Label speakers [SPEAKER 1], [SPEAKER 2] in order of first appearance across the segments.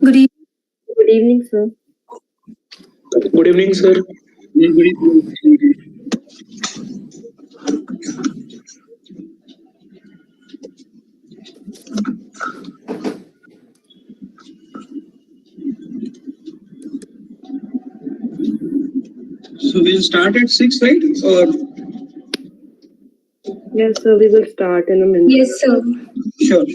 [SPEAKER 1] Good evening. Good evening, sir.
[SPEAKER 2] Good evening, sir.
[SPEAKER 3] Good evening. So we'll start at 6, right? Or
[SPEAKER 1] Yes, sir. We will start in a minute.
[SPEAKER 4] Yes, sir.
[SPEAKER 3] sure.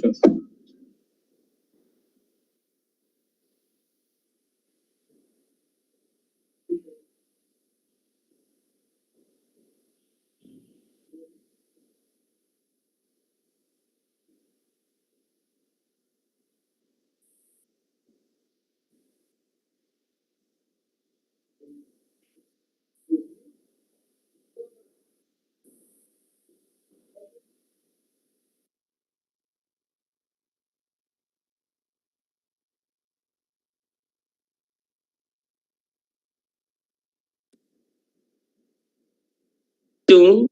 [SPEAKER 1] Soon.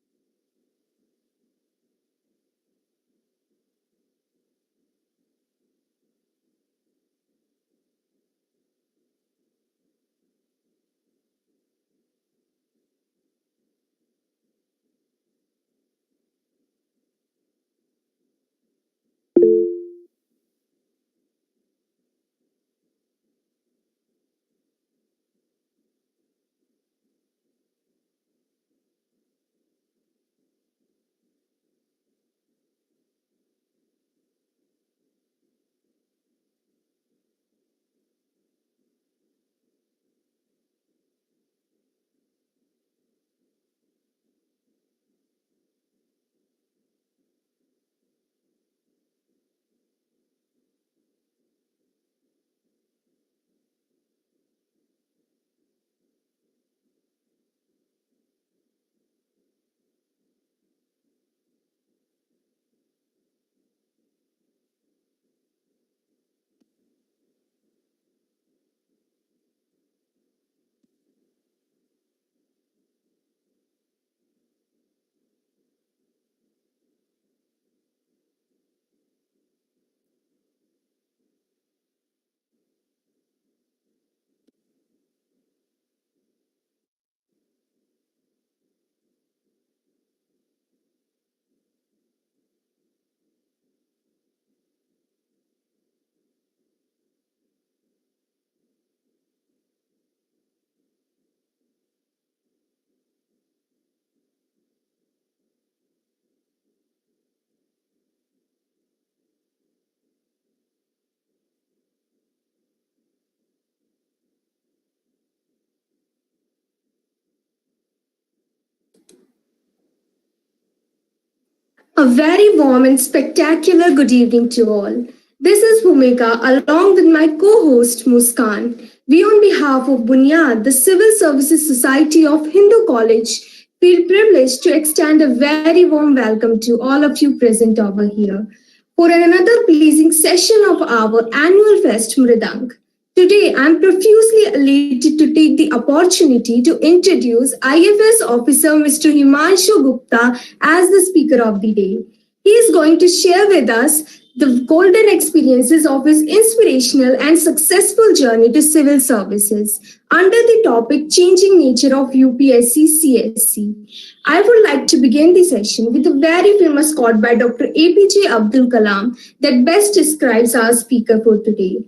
[SPEAKER 4] A very warm and spectacular good evening to all. This is Bhumika along with my co-host Muskan. We on behalf of Buniyaad, the Civil Services Society of Hindu College, feel privileged to extend a very warm welcome to all of you present over here for another pleasing session of our annual fest MRIDANG. Today, I am profusely elated to take the opportunity to introduce IFS officer Mr. Himanshu Gupta as the speaker of the day. He is going to share with us the golden experiences of his inspirational and successful journey to civil services under the topic Changing Nature of UPSC CSE. I would like to begin the session with a very famous quote by Dr. APJ Abdul Kalam that best describes our speaker for today.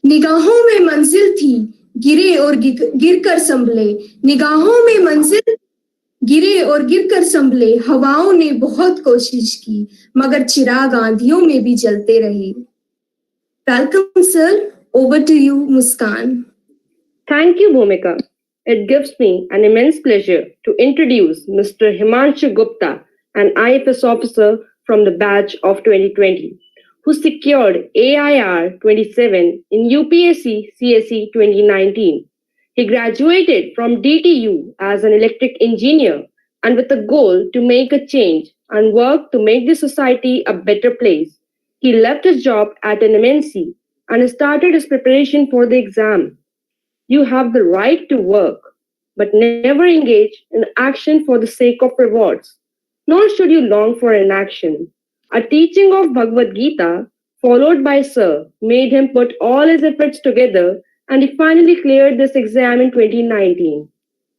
[SPEAKER 4] निगाहों में मंजिल थी गिरे और गिरकर संभले निगाहों में मंजिल गिरे और गिरकर संभले हवाओं ने बहुत कोशिश की मगर चिराग आंधियों में भी जलते रहे welcome sir over to you Muskaan
[SPEAKER 1] Thank you, Bhumika. It gives me an immense pleasure to introduce Mr. Himanshu Gupta, an IFS officer from the batch of 2020, who secured AIR 27 in UPSC CSE 2019. He graduated from DTU as an electric engineer and with a goal to make a change and work to make the society a better place. He left his job at an MNC and started his preparation for the exam. You have the right to work, but never engage in action for the sake of rewards, nor should you long for inaction. A teaching of Bhagvad Gita followed by Sir, made him put all his efforts together and he finally cleared this exam in 2019.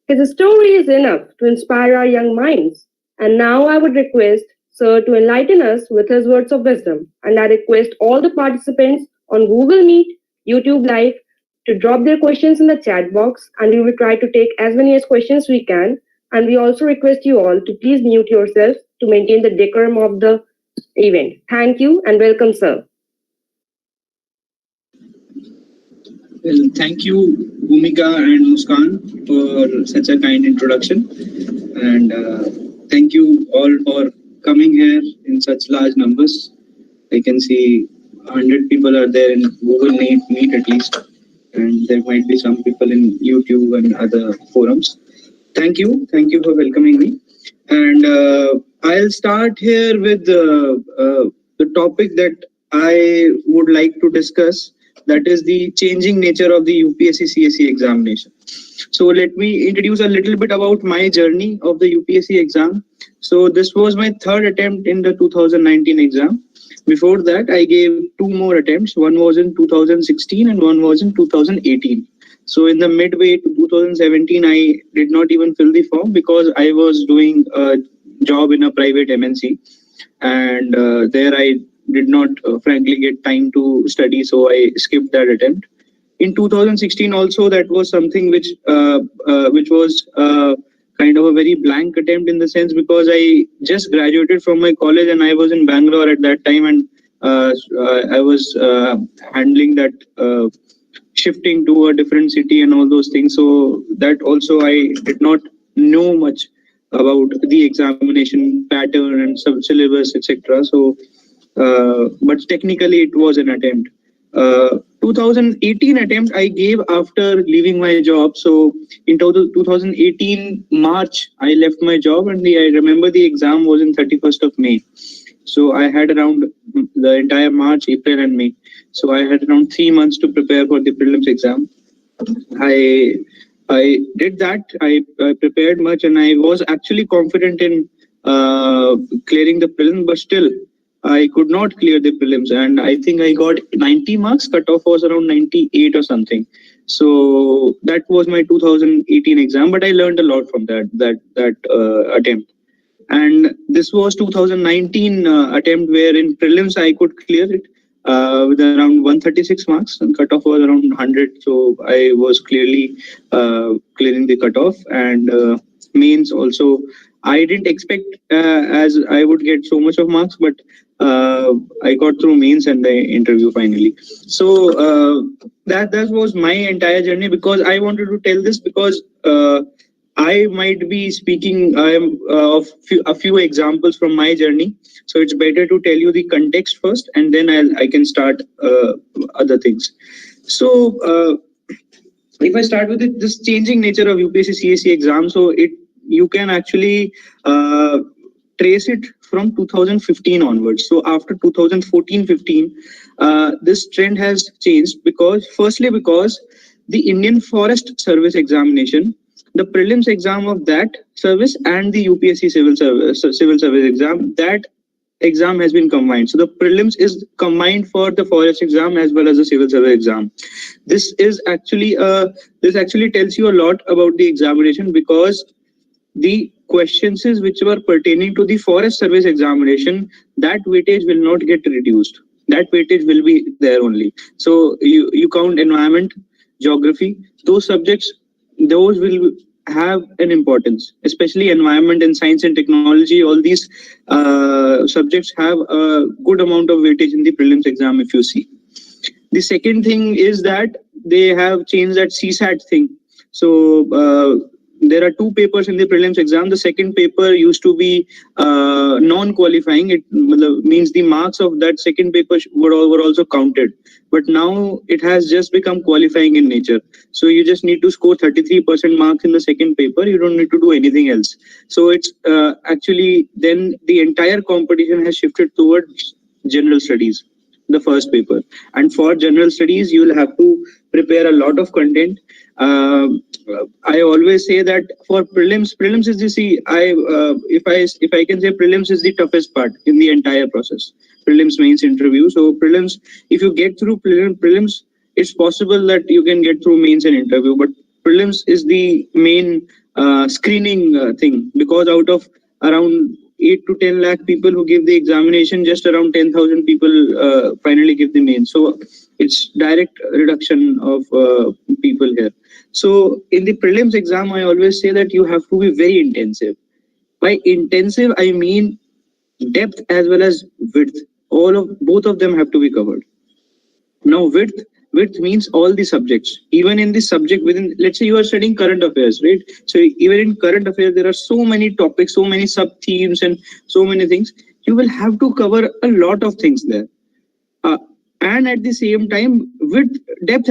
[SPEAKER 1] His story is enough to inspire our young minds. And now I would request Sir to enlighten us with his words of wisdom. And I request all the participants on Google Meet, YouTube Live to drop their questions in the chat box and we will try to take as many as questions we can. And we also request you all to please mute yourselves to maintain the decorum of the event. Thank you and welcome, Sir.
[SPEAKER 3] Well, thank you, Bhumika and Muskan, for such a kind introduction. And thank you all for coming here in such large numbers. I can see 100 people are there in Google Meet at least. And there might be some people in YouTube and other forums. Thank you for welcoming me. And I'll start here with the topic that I would like to discuss, that is the changing nature of the UPSC CSE examination. So let me introduce a little bit about my journey of the UPSC exam. So this was my third attempt in the 2019 exam. Before that, I gave two more attempts. One was in 2016 and one was in 2018. So in the midway to 2017, I did not even fill the form because I was doing a job in a private MNC. And there I did not frankly get time to study, so I skipped that attempt. In 2016 also, that was something which was kind of a very blank attempt in the sense because I just graduated from my college and I was in Bangalore at that time, and I was handling that shifting to a different city and all those things. So that also I did not know much about the examination pattern and syllabus, etc. So, but technically it was an attempt. 2018 attempt I gave after leaving my job. So in 2018 March, I left my job, and I remember the exam was in 31st of May. So I had around the entire March, April and May. So I had around 3 months to prepare for the prelims exam. I did that. I prepared much, and I was actually confident in clearing the prelims, but still I could not clear the prelims, and I think I got 90 marks. Cutoff was around 98 or something. So that was my 2018 exam, but I learned a lot from that attempt. And this was 2019 attempt where in prelims I could clear it with around 136 marks, and cutoff was around 100. So I was clearly clearing the cutoff. And mains also, I didn't expect as I would get so much of marks, but I got through mains and the interview finally. So that was my entire journey, because I wanted to tell this because I might be speaking of a few examples from my journey. So it's better to tell you the context first, and then I can start other things. So if I start with this changing nature of UPSC CSE exam, so you can actually trace it from 2015 onwards. So after 2014-15, this trend has changed because the Indian Forest Service examination, the prelims exam of that service and the UPSC civil service exam, that exam has been combined. So the prelims is combined for the forest exam as well as the civil service exam. This actually tells you a lot about the examination, because the questions which were pertaining to the forest service examination, that weightage will not get reduced. That weightage will be there only. So you count environment, geography, those subjects, those will have an importance, especially environment and science and technology. All these subjects have a good amount of weightage in the prelims exam if you see. The second thing is that they have changed that CSAT thing. So there are two papers in the prelims exam. The second paper used to be non-qualifying. It means the marks of that second paper were also counted. But now it has just become qualifying in nature. So you just need to score 33% marks in the second paper. You don't need to do anything else. So it's actually then the entire competition has shifted towards general studies, the first paper. And for general studies, you will have to prepare a lot of content. I always say that for prelims is if I can say prelims is the toughest part in the entire process. prelims, mains, interview. So prelims, if you get through prelims, it's possible that you can get through mains and interview. But prelims is the main screening thing, because out of around 8 to 10 lakh people who give the examination, just around 10,000 people finally give the main. So it's direct reduction of people here. So in the prelims exam, I always say that you have to be very intensive. By intensive, I mean depth as well as width. Both of them have to be covered. Now width means all the subjects. Even in the subject within, let's say you are studying current affairs, right? So even in current affairs, there are so many topics, so many sub themes, and so many things. You will have to cover a lot of things there. And at the same time, depth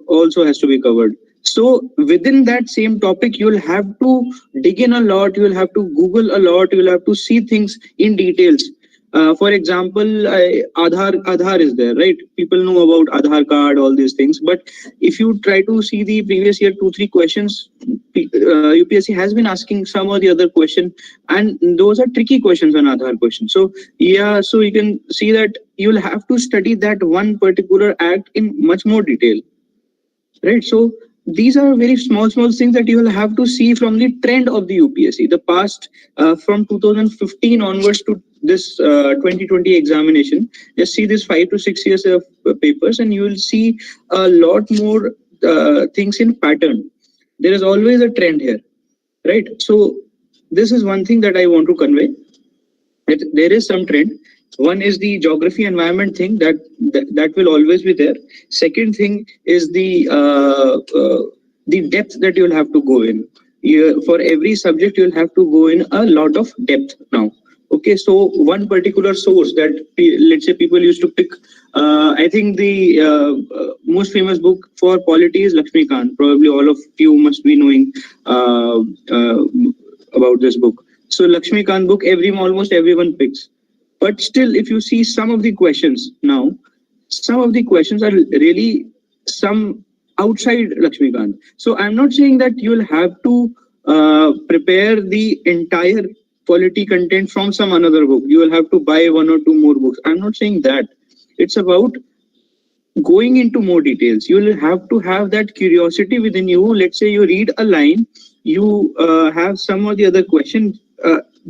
[SPEAKER 3] also has to be covered. So within that same topic, you will have to dig in a lot. You will have to Google a lot. You will have to see things in details. For example, Aadhaar is there, right? People know about Aadhaar card, all these things. But if you try to see the previous year 2-3 questions, UPSC has been asking some or the other question, and those are tricky questions on Aadhaar questions. So yeah, so you can see that you will have to study that one particular act in much more detail, right? So these are very small things that you will have to see from the trend of the UPSC, the past, from 2015 onwards to this 2020 examination. Just see this 5 to 6 years of papers, and you will see a lot more things in pattern. There is always a trend here, right? So this is one thing that I want to convey, that there is some trend. One is the geography environment thing that will always be there. Second thing is the depth that you'll have to go in. For every subject, you'll have to go in a lot of depth now. Okay, so one particular source that, let's say, people used to pick, I think the most famous book for polity is Lakshmikant. Probably all of you must be knowing about this book. So Lakshmikant book, almost everyone picks. But still, if you see some of the questions now, some of the questions are really some outside Lakshmikant. So I'm not saying that you'll have to prepare the entire polity content from some another book. You will have to buy 1 or 2 more books. I'm not saying that. It's about going into more details. You will have to have that curiosity within you. Let's say you read a line, you have some or the other question.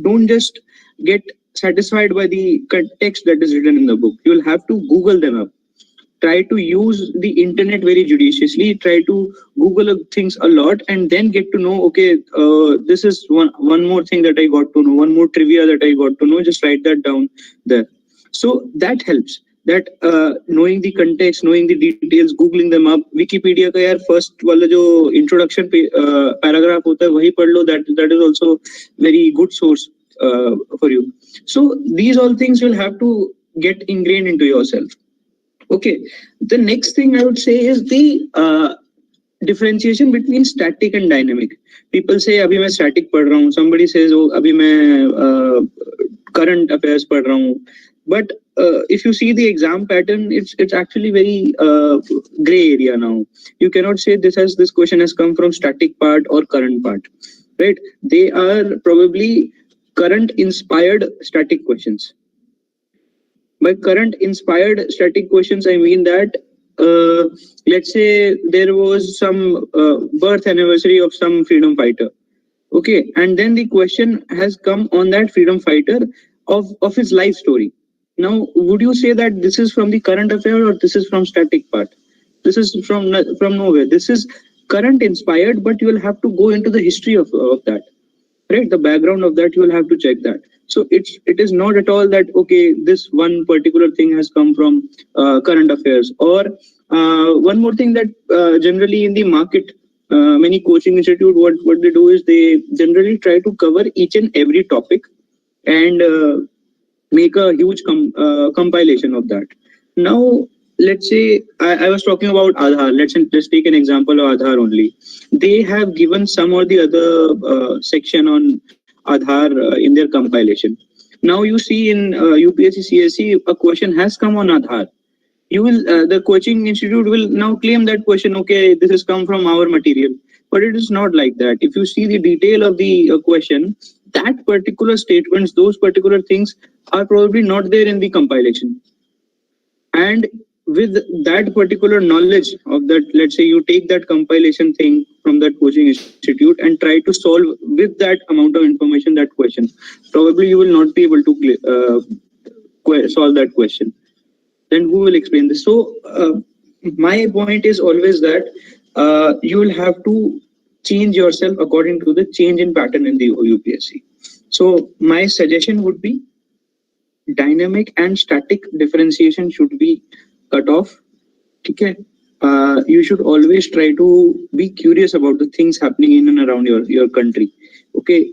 [SPEAKER 3] Don't just get satisfied by the text that is written in the book. You will have to Google them up. Try to use the internet very judiciously. Try to Google things a lot, and then get to know, okay, this is one more thing that I got to know, one more trivia that I got to know. Just write that down there. So that helps. That knowing the context, knowing the details, Googling them up. Wikipedia ka yaar first wala jo introduction paragraph hota hai, wahi pad lo. That is also very good source for you. So these all things will have to get ingrained into yourself. Okay, the next thing I would say is the differentiation between static and dynamic. People say abhi main static pad raha hu. Somebody says oh abhi main current affairs pad raha hu. But if you see the exam pattern, it's actually very gray area now. You cannot say this question has come from static part or current part, right? They are probably current inspired static questions. By current inspired static questions, I mean that let's say there was some birth anniversary of some freedom fighter. Okay, and then the question has come on that freedom fighter of his life story. Now, would you say that this is from the current affair or this is from static part? This is from nowhere. This is current inspired, but you will have to go into the history of that, right? The background of that, you will have to check that. So it is not at all that, okay, this one particular thing has come from current affairs. Or one more thing that generally in the market, many coaching institute, what they do is they generally try to cover each and every topic and make a huge compilation of that. Now, let's say I was talking about Aadhaar. Let's take an example of Aadhaar only. They have given some or the other section on Aadhaar in their compilation. Now you see in UPSC CSE, a question has come on Aadhaar. You will the coaching institute will now claim that question. Okay, this has come from our material, but it is not like that. If you see the detail of the question, that particular statements, those particular things are probably not there in the compilation. And with that particular knowledge of that, let's say you take that compilation thing from that coaching institute and try to solve with that amount of information that question, probably you will not be able to solve that question. Then who will explain this? So my point is always that you will have to change yourself according to the change in pattern in the UPSC. So my suggestion would be dynamic and static differentiation should be cut off. Okay. You should always try to be curious about the things happening in and around your country. Okay.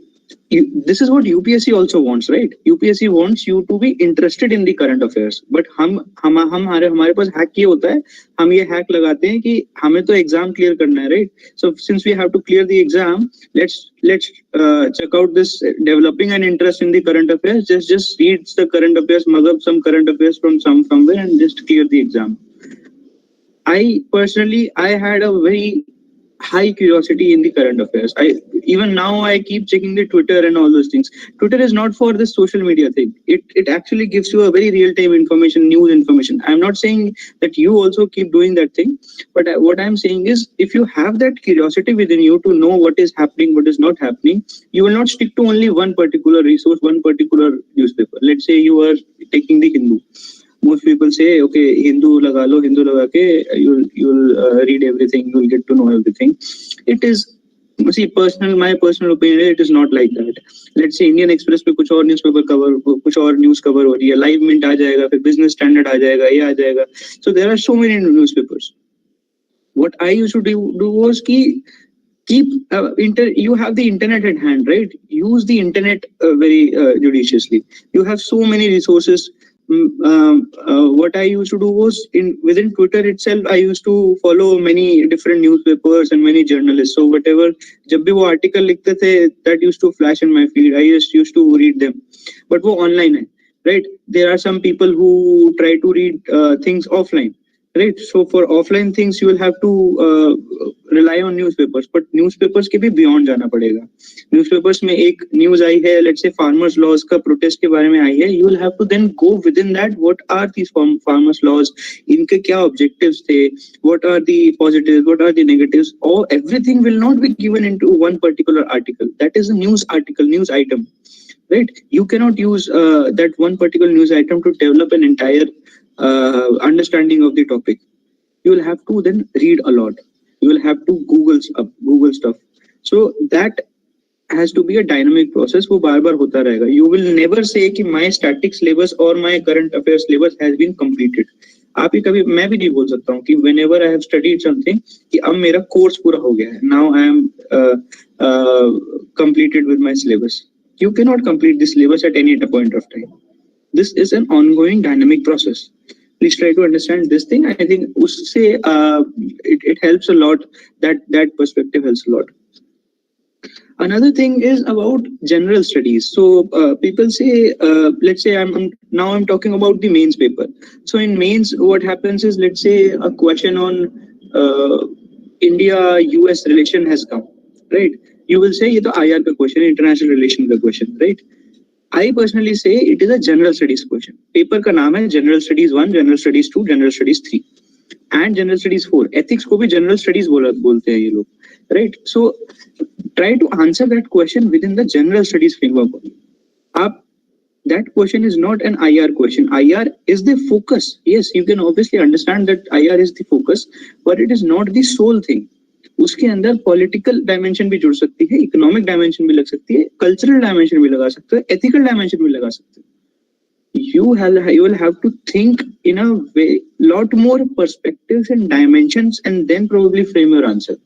[SPEAKER 3] This is what UPSC also wants, right? UPSC wants you to be interested in the current affairs. But हमारे पास hack ये होता है, हम ये hack लगाते हैं कि हमें तो exam clear करना है, right? So since we have to clear the exam, let's check out this developing an interest in the current affairs. Just read the current affairs, mug up some current affairs from somewhere and just clear the exam. I personally had a very high curiosity in the current affairs. Even now I keep checking the Twitter and all those things. Twitter is not for the social media thing. It actually gives you a very real-time information, news information. I'm not saying that you also keep doing that thing, but what I'm saying is if you have that curiosity within you to know what is happening, what is not happening, you will not stick to only one particular resource, one particular newspaper. Let's say you are taking the Hindu. Most people say, okay, Hindu laga ke, you'll read everything, you'll get to know everything. It is, see, my personal opinion, it is not like that. Let's say Indian Express पे कुछ और newspaper cover, कुछ और news cover हो रही है, Live Mint आ जाएगा, फिर Business Standard आ जाएगा, ये आ जाएगा. So there are so many newspapers. What I used to do was keep you have the internet at hand, right? Use the internet very judiciously. You have so many resources. What I used to do was within Twitter itself, I used to follow many different newspapers and many journalists. So whatever, जब भी वो article लिखते थे, that used to flash in my feed. I just used to read them. But वो online है, right? There are some people who try to read things offline, right? So for offline things, you will have to rely on newspapers. But newspapers के भी beyond जाना पड़ेगा. Newspapers में एक news आई है, let's say farmers laws का protest के बारे में आई है. You will have to then go within that. What are these farmers laws? इनके क्या objectives थे? What are the positives? What are the negatives? Everything will not be given into one particular article. That is a news article, news item, right? You cannot use that one particular news item to develop an entire understanding of the topic. You will have to then read a lot. You will have to Google stuff. So that has to be a dynamic process. वो बार-बार होता रहेगा. You will never say कि my static syllabus or my current affairs syllabus has been completed. आप ही कभी मैं भी नहीं बोल सकता हूँ कि whenever I have studied something कि अब मेरा course पूरा हो गया है. Now I am completed with my syllabus. You cannot complete the syllabus at any point of time. This is an ongoing dynamic process. Please try to understand this thing. I think usse it helps a lot. That perspective helps a lot. Another thing is about general studies. So people say, let's say I'm talking about the mains paper. So in mains, what happens is, let's say a question on India-US relation has come, right? You will say, ये तो IR का question, international relation का question, right? I personally say it is a general studies question. Paper का नाम है General Studies 1, General Studies 2, General Studies 3 and General Studies 4. Ethics को भी General Studies बोलते हैं ये लोग, right? So try to answer that question within the General Studies framework. That question is not an IR question. IR is the focus. Yes, you can obviously understand that IR is the focus, but it is not the sole thing. उसके अंदर political dimension भी जुड़ सकती है, economic dimension भी लग सकती है, कल्चरल डायमेंशन भी लगा सकते हैं, एथिकल डायमेंशन भी लगा सकते हैं. You will have to think in a way, lot more perspectives and dimensions, and then probably frame your answer.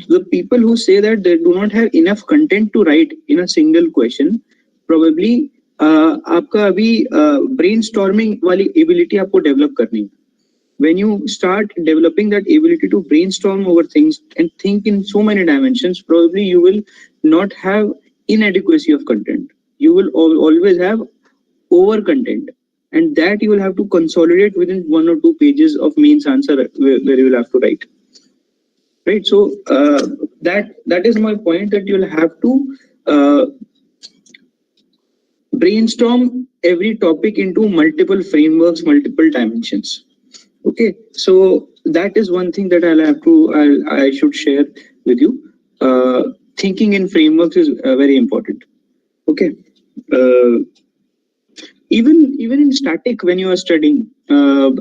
[SPEAKER 3] The people who say that they do not have enough content to write in a single question, probably आपका अभी brainstorming वाली ability आपको develop करनी है. When you start developing that ability to brainstorm over things and think in so many dimensions, probably you will not have inadequacy of content. You will always have over content, and that you will have to consolidate within 1 or 2 pages of mains answer where you will have to write. Right. So that is my point, that you will have to brainstorm every topic into multiple frameworks, multiple dimensions. Okay, so that is one thing that I should share with you. Thinking in frameworks is very important. Okay, uh, even in static, when you are studying,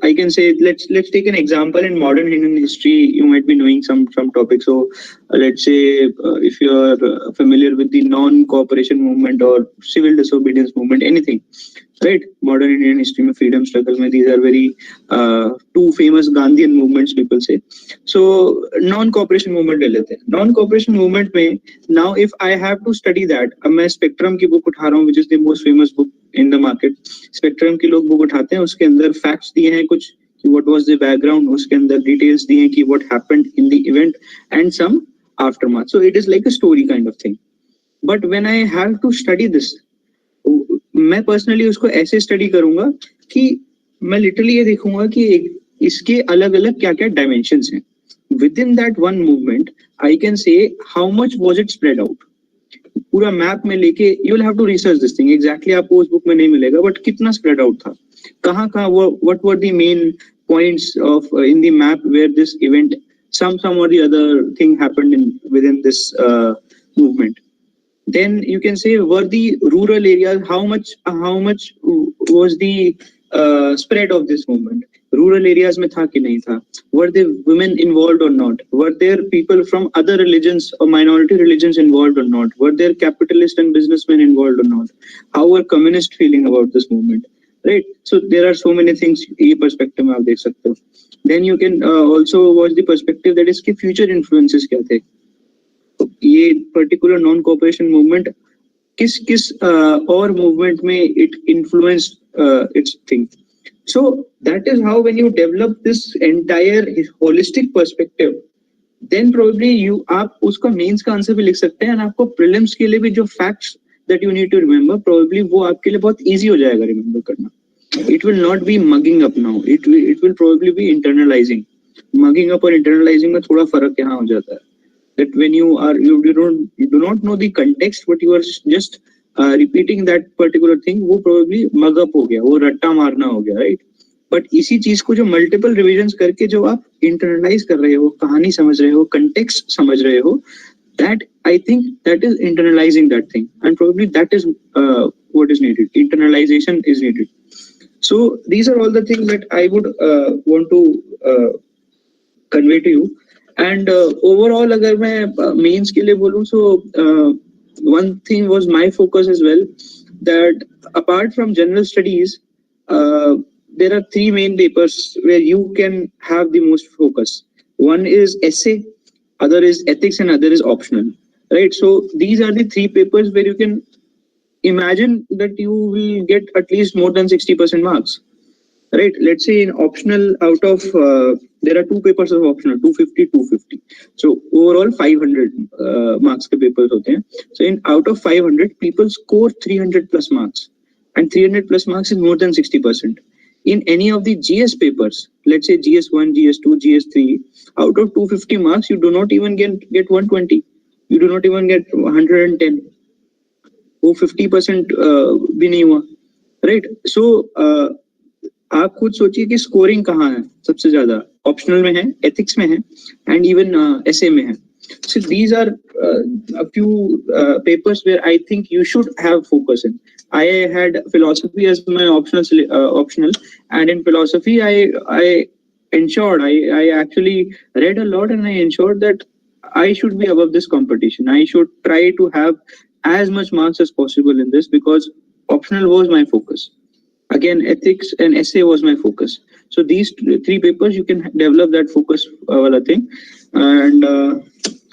[SPEAKER 3] I can say, let's take an example. In modern Indian history, you might be knowing some topics. So let's say, if you are familiar with the non-cooperation movement or civil disobedience movement, anything, right? Modern Indian history में freedom struggle में, these are very two famous Gandhian movements, people say. So non-cooperation movement ले लेते हैं. Non-cooperation movement में, now if I have to study that, अब मैं spectrum की book उठा रहा हूँ, which is the most famous book in the market. Spectrum की लोग बुक उठाते हैं, उसके अंदर फैक्ट्स दिए हैं कुछ कि what was the background, उसके अंदर डिटेल्स दिए हैं कि what happened in the event and some aftermath. So it is like a story kind of thing. But when I have to study this, मैं पर्सनली उसको ऐसे स्टडी करूंगा कि मैं लिटरली ये देखूंगा कि इसके अलग अलग क्या क्या डायमेंशंस हैं. Within that one movement I can say how much was it spread out. पूरा मैप में लेके you will have to research this thing. Exactly आपको उस बुक में नहीं मिलेगा, बट कितना स्प्रेड आउट था, कहाँ कहाँ, what were the main points of in the map where this event some or the other thing happened within this movement. Then you can say, were the rural areas, how much was the spread of this movement? Rural areas में था कि नहीं था? Were there women involved or not? Were there people from other religions or minority religions involved or not? Were there capitalists and businessmen involved or not? How were communists feeling about this movement? Right? So there are so many things ये perspective में आप देख सकते हो. Then you can also watch the perspective that is कि future influences क्या थे. ये पर्टिकुलर नॉन कोऑपरेशन मूवमेंट किस और मूवमेंट में it influenced its thing. So that is how when you develop this entire holistic perspective, then probably आप उसका mains का आंसर भी लिख सकते हैं, एंड आपको प्रीलिम्स के लिए भी जो facts that you need to remember, probably वो आपके लिए बहुत इजी हो जाएगा रिमेंबर करना. It will not be mugging up now, it will probably be internalising. Mugging up और इंटरनलाइजिंग में थोड़ा फर्क यहाँ हो जाता है. That when you do not know the context, but you are just repeating that particular thing, वो probably mug up हो गया, वो रट्टा मारना हो गया, right? But इसी चीज को जो multiple revisions करके जो आप internalize कर रहे हो, कहानी समझ रहे हो, context समझ रहे हो, that I think that is internalizing that thing, and probably that is what is needed. Internalization is needed. So these are all the things that I would want to convey to you. And overall, अगर मैं mains के लिए बोलूं, so one thing was my focus as well, that apart from general studies, there are three main papers where you can have the most focus. One is essay, other is ethics, and other is optional, right? So these are the three papers where you can imagine that you will get at least more than 60% marks. Right, let's say in optional, out of there are two papers of optional, 250, 250. So overall 500 marks के papers होते हैं. So in out of 500, people score 300 plus marks, and 300 plus marks is more than 60%. In any of the GS papers, let's say GS1, GS2, GS3, out of 250 marks, you do not even get 120. You do not even get 110. वो 50% भी नहीं हुआ, right? So आप खुद सोचिए कि scoring कहाँ है सबसे ज्यादा. ऑप्शनल में है, एथिक्स में है, एंड इवन एसे में है. So these are a few papers where I think you should have focus in. I had philosophy as my optional, and in philosophy I ensured, I actually read a lot, and I ensured that I should be above this competition. I should try to have as much marks as possible in this, because optional was my focus. Again, ethics and essay was my focus. So these three papers, you can develop that focus wala thing. And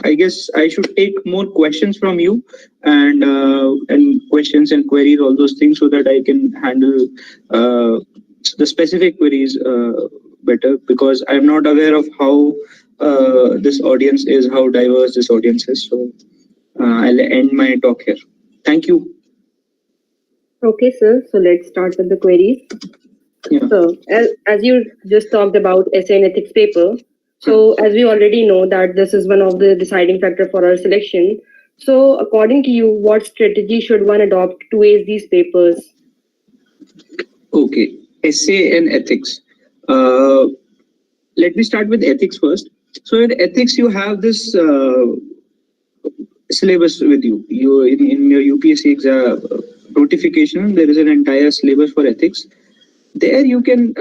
[SPEAKER 3] I guess I should take more questions from you, and questions and queries, all those things, so that I can handle the specific queries better, because I'm not aware of how this audience is, how diverse this audience is. So I'll end my talk here. Thank you.
[SPEAKER 1] Okay, sir. So let's start with the queries.
[SPEAKER 3] Yeah.
[SPEAKER 1] So as you just talked about essay and ethics paper, so as we already know that this is one of the deciding factor for our selection. So, according to you, what strategy should one adopt to ace these papers?
[SPEAKER 3] Okay, essay and ethics. Let me start with ethics first. So in ethics, you have this syllabus with you. You in your UPSC exam notification, there is an entire syllabus for ethics. There you can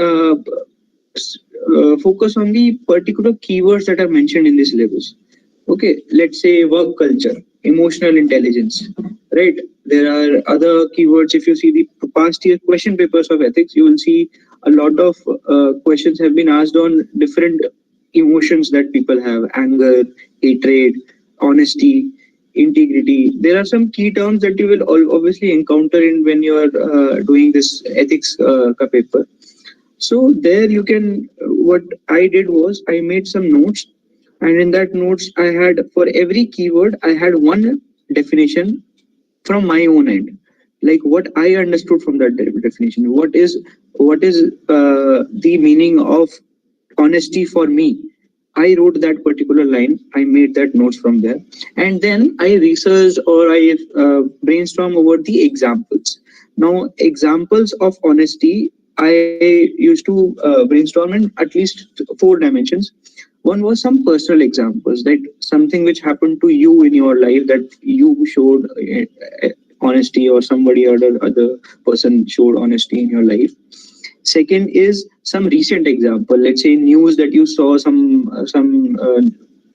[SPEAKER 3] focus on the particular keywords that are mentioned in the syllabus. Okay, let's say work culture, emotional intelligence, right? There are other keywords. If you see the past year question papers of ethics, you will see a lot of questions have been asked on different emotions that people have: anger, hatred, honesty, integrity. There are some key terms that you will obviously encounter in when you are doing this ethics paper. So there you can, what I did was I made some notes, and in that notes I had, for every keyword I had one definition from my own end, like what I understood from that definition. What is the meaning of honesty for me? I wrote that particular line. I made that notes from there, and then I researched or I brainstorm over the examples. Now, examples of honesty, I used to brainstorm in at least 4 dimensions. One was some personal examples, that something which happened to you in your life that you showed honesty, or somebody or other person showed honesty in your life. Second is some recent example. Let's say news that you saw some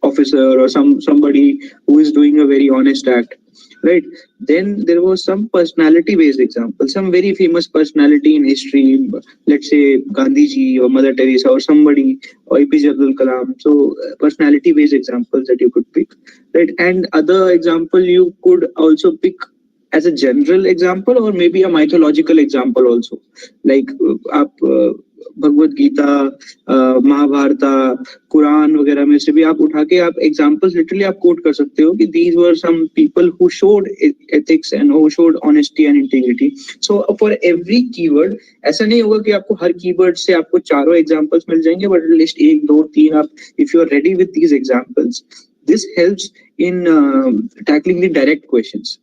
[SPEAKER 3] officer or somebody who is doing a very honest act, right? Then there was some personality based example, some very famous personality in history. Let's say Gandhiji or Mother Teresa or somebody, or APJ Abdul Kalam. So personality based examples that you could pick, right? And other example you could also pick as a general example, or maybe a mythological example also, like Bhagavad Gita, महाभारता, कुरान वगैरह में से भी आप उठा के आप examples literally आप coat कर सकते हो कि these were some people who showed ethics and who showed honesty and integrity. So for every keyword, ऐसा नहीं होगा कि आपको हर कीवर्ड से आपको चारों एग्जांपल्स मिल जाएंगे, but at least 1 2 3 आप, if you are ready with these examples, this helps in tackling the direct questions,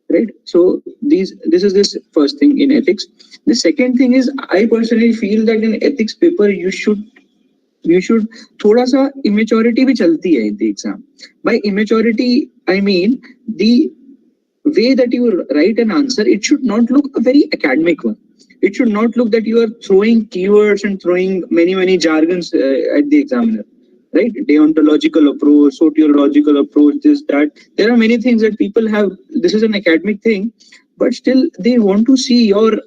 [SPEAKER 3] right? So this is this first thing in ethics. The second thing is, I personally feel that in ethics paper you should thoda sa immaturity bhi chalti hai in the exam. By immaturity I mean the way that you write an answer, it should not look a very academic one. It should not look that you are throwing keywords and throwing many jargons at the examiner, right? Deontological approach, soteriological approach, this, that. There are many things that people have. This is an academic thing, but still they want to see your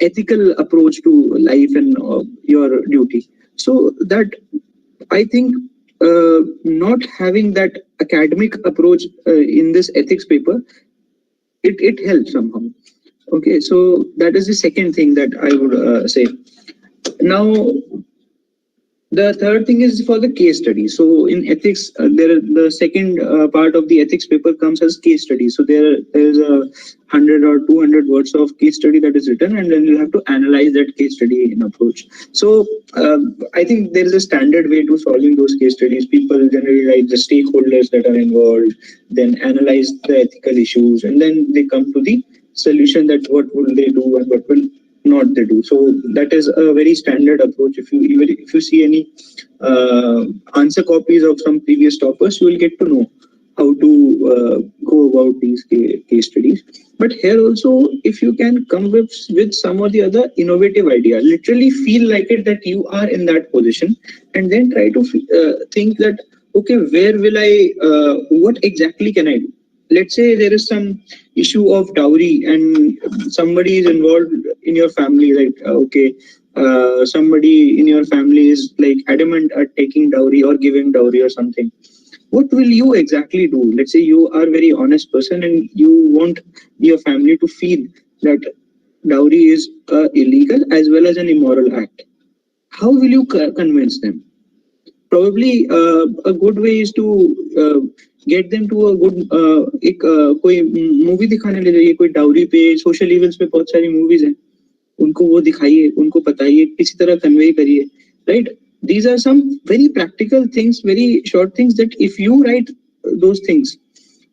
[SPEAKER 3] ethical approach to life and your duty. So that, I think, not having that academic approach in this ethics paper, it helps somehow. Okay, so that is the second thing that I would say. Now, the third thing is for the case study. So in ethics, the second part of the ethics paper comes as case study. So there is a 100 or 200 words of case study that is written, and then you have to analyze that case study in approach. So I think there is a standard way to solving those case studies. People generally write the stakeholders that are involved, then analyze the ethical issues, and then they come to the solution, that what will they do and what will not they do. So that is a very standard approach. If you see any answer copies of some previous toppers, you will get to know how to go about these case studies. But here also, if you can come with some or the other innovative idea, literally feel like it that you are in that position, and then try to think that, okay, where will I, what exactly can I do? Let's say there is some issue of dowry and somebody is involved in your family, like somebody in your family is like adamant at taking dowry or giving dowry or something. What will you exactly do? Let's say you are a very honest person and you want your family to feel that dowry is illegal as well as an immoral act. How will you convince them? Probably a good way is to get them to a good कोई movie दिखाने ले जाइए, कोई dowry पे, social events पे बहुत सारी movies हैं, उनको वो दिखाइए, उनको बताइए, किसी तरह कन्वे करिए, right? These are some very practical things, very short things that if you write those things,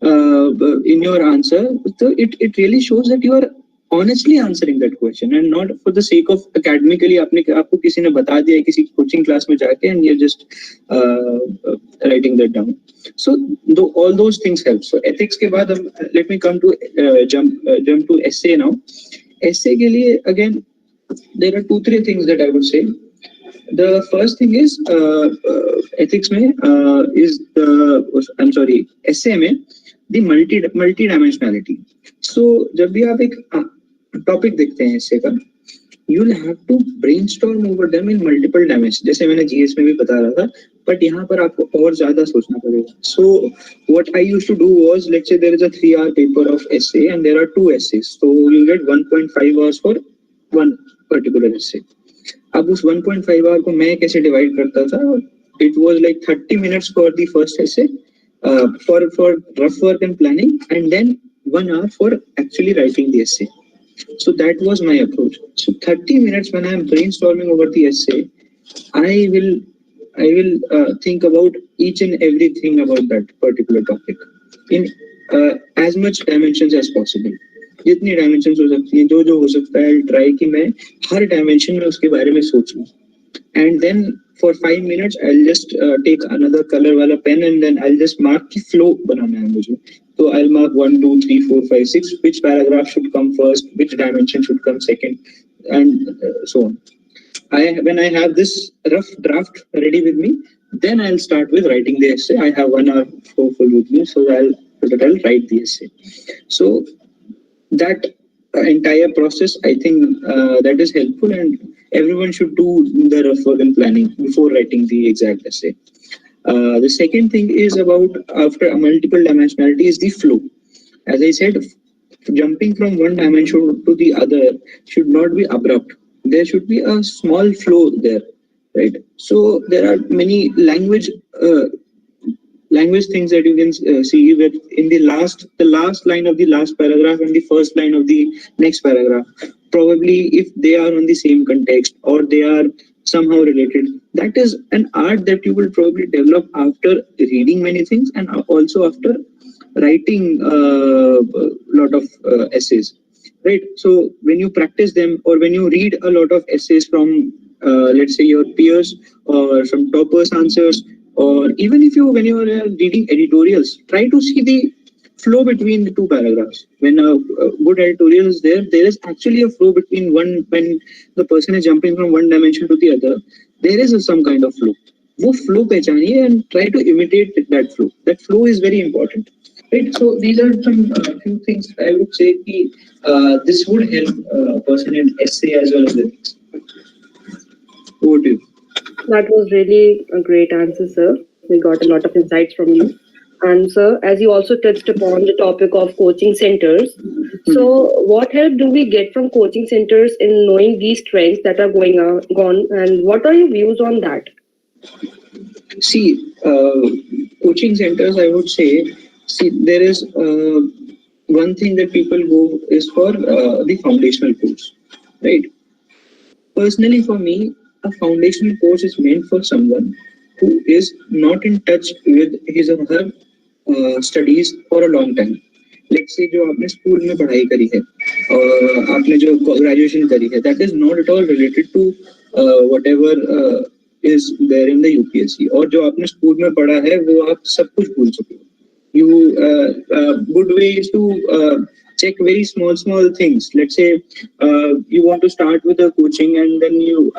[SPEAKER 3] in your answer, so it really shows that you are honestly answering that question and not for the sake of academically आपको किसी ने बता दिया किसी coaching class में जाके and you're just writing that down. So all those things help. So ethics के बाद let me come to jump to essay now. Essay के लिए again there are 2-3 things that I would say. The first thing is ethics में is the essay में the multi-dimensionality. So जब भी आप एक टॉपिक देखते हैं essay का, you'll have to brainstorm over them in multiple dimensions. जैसे मैंने GS में भी बता रहा था, but यहाँ पर आपको और ज़्यादा सोचना पड़ेगा. So what I used to do was, let's say there is a 3-hour paper of essay and there are 2 essays, so you get 1.5 hours for one particular essay. अब उस 1.5 hour को मैं कैसे डिवाइड करता था? It was like 30 minutes for the first essay, for rough work and planning, and then 1 hour for actually writing the essay. So that was my approach. So 30 minutes when I am brainstorming over the essay, I will think about each and everything about that particular topic in as much dimensions as possible. जितनी dimensions हो सकती हैं, जो हो सकता है, try कि मैं हर dimension में उसके बारे में सोचूं. And then for 5 minutes I'll just take another color वाला pen and then I'll just mark कि flow बनाना है मुझे. So I'll mark 1, 2, 3, 4, 5, 6. Which paragraph should come first? Which dimension should come second? And so on. When I have this rough draft ready with me, then I'll start with writing the essay. I have 1 hour full with me, so I'll write the essay. So that entire process, I think that is helpful, and everyone should do the rough work and planning before writing the exact essay. The second thing is about after multiple dimensionality is the flow. As I said, jumping from one dimension to the other should not be abrupt. There should be a small flow there, right? So there are many language things that you can see that in the last line of the last paragraph and the first line of the next paragraph, probably if they are on the same context or they are somehow related, that is an art that you will probably develop after reading many things and also after writing a lot of essays, right? So when you practice them or when you read a lot of essays from let's say your peers or some toppers answers, or even when you are reading editorials, try to see the flow between the 2 paragraphs. When a good editorial is there is actually a flow between when the person is jumping from one dimension to the other, there is some kind of flow. वो flow पहचानिए and try to imitate that flow. That flow is very important, right? So these are some few things I would say that this would help a person in essay as well as ethics. Over to you.
[SPEAKER 1] That was really a great answer, sir. We got a lot of insights from you. And sir, as you also touched upon the topic of coaching centers, so what help do we get from coaching centers in knowing these trends that are going on, and what are your views on that?
[SPEAKER 3] See, coaching centers, I would say, there is one thing that people go is for the foundational course, right? Personally, for me, a foundational course is meant for someone who is not in touch with his or her studies for a long time. Let's say जो आपने school में पढ़ाई करी है और आपने जो graduation करी है, that is not at all related to whatever is there in the UPSC. और जो आपने स्कूल में पढ़ा है वो आप सब कुछ भूल चुके हो. Good way is to check very small things. Let's say you want to start with a coaching and then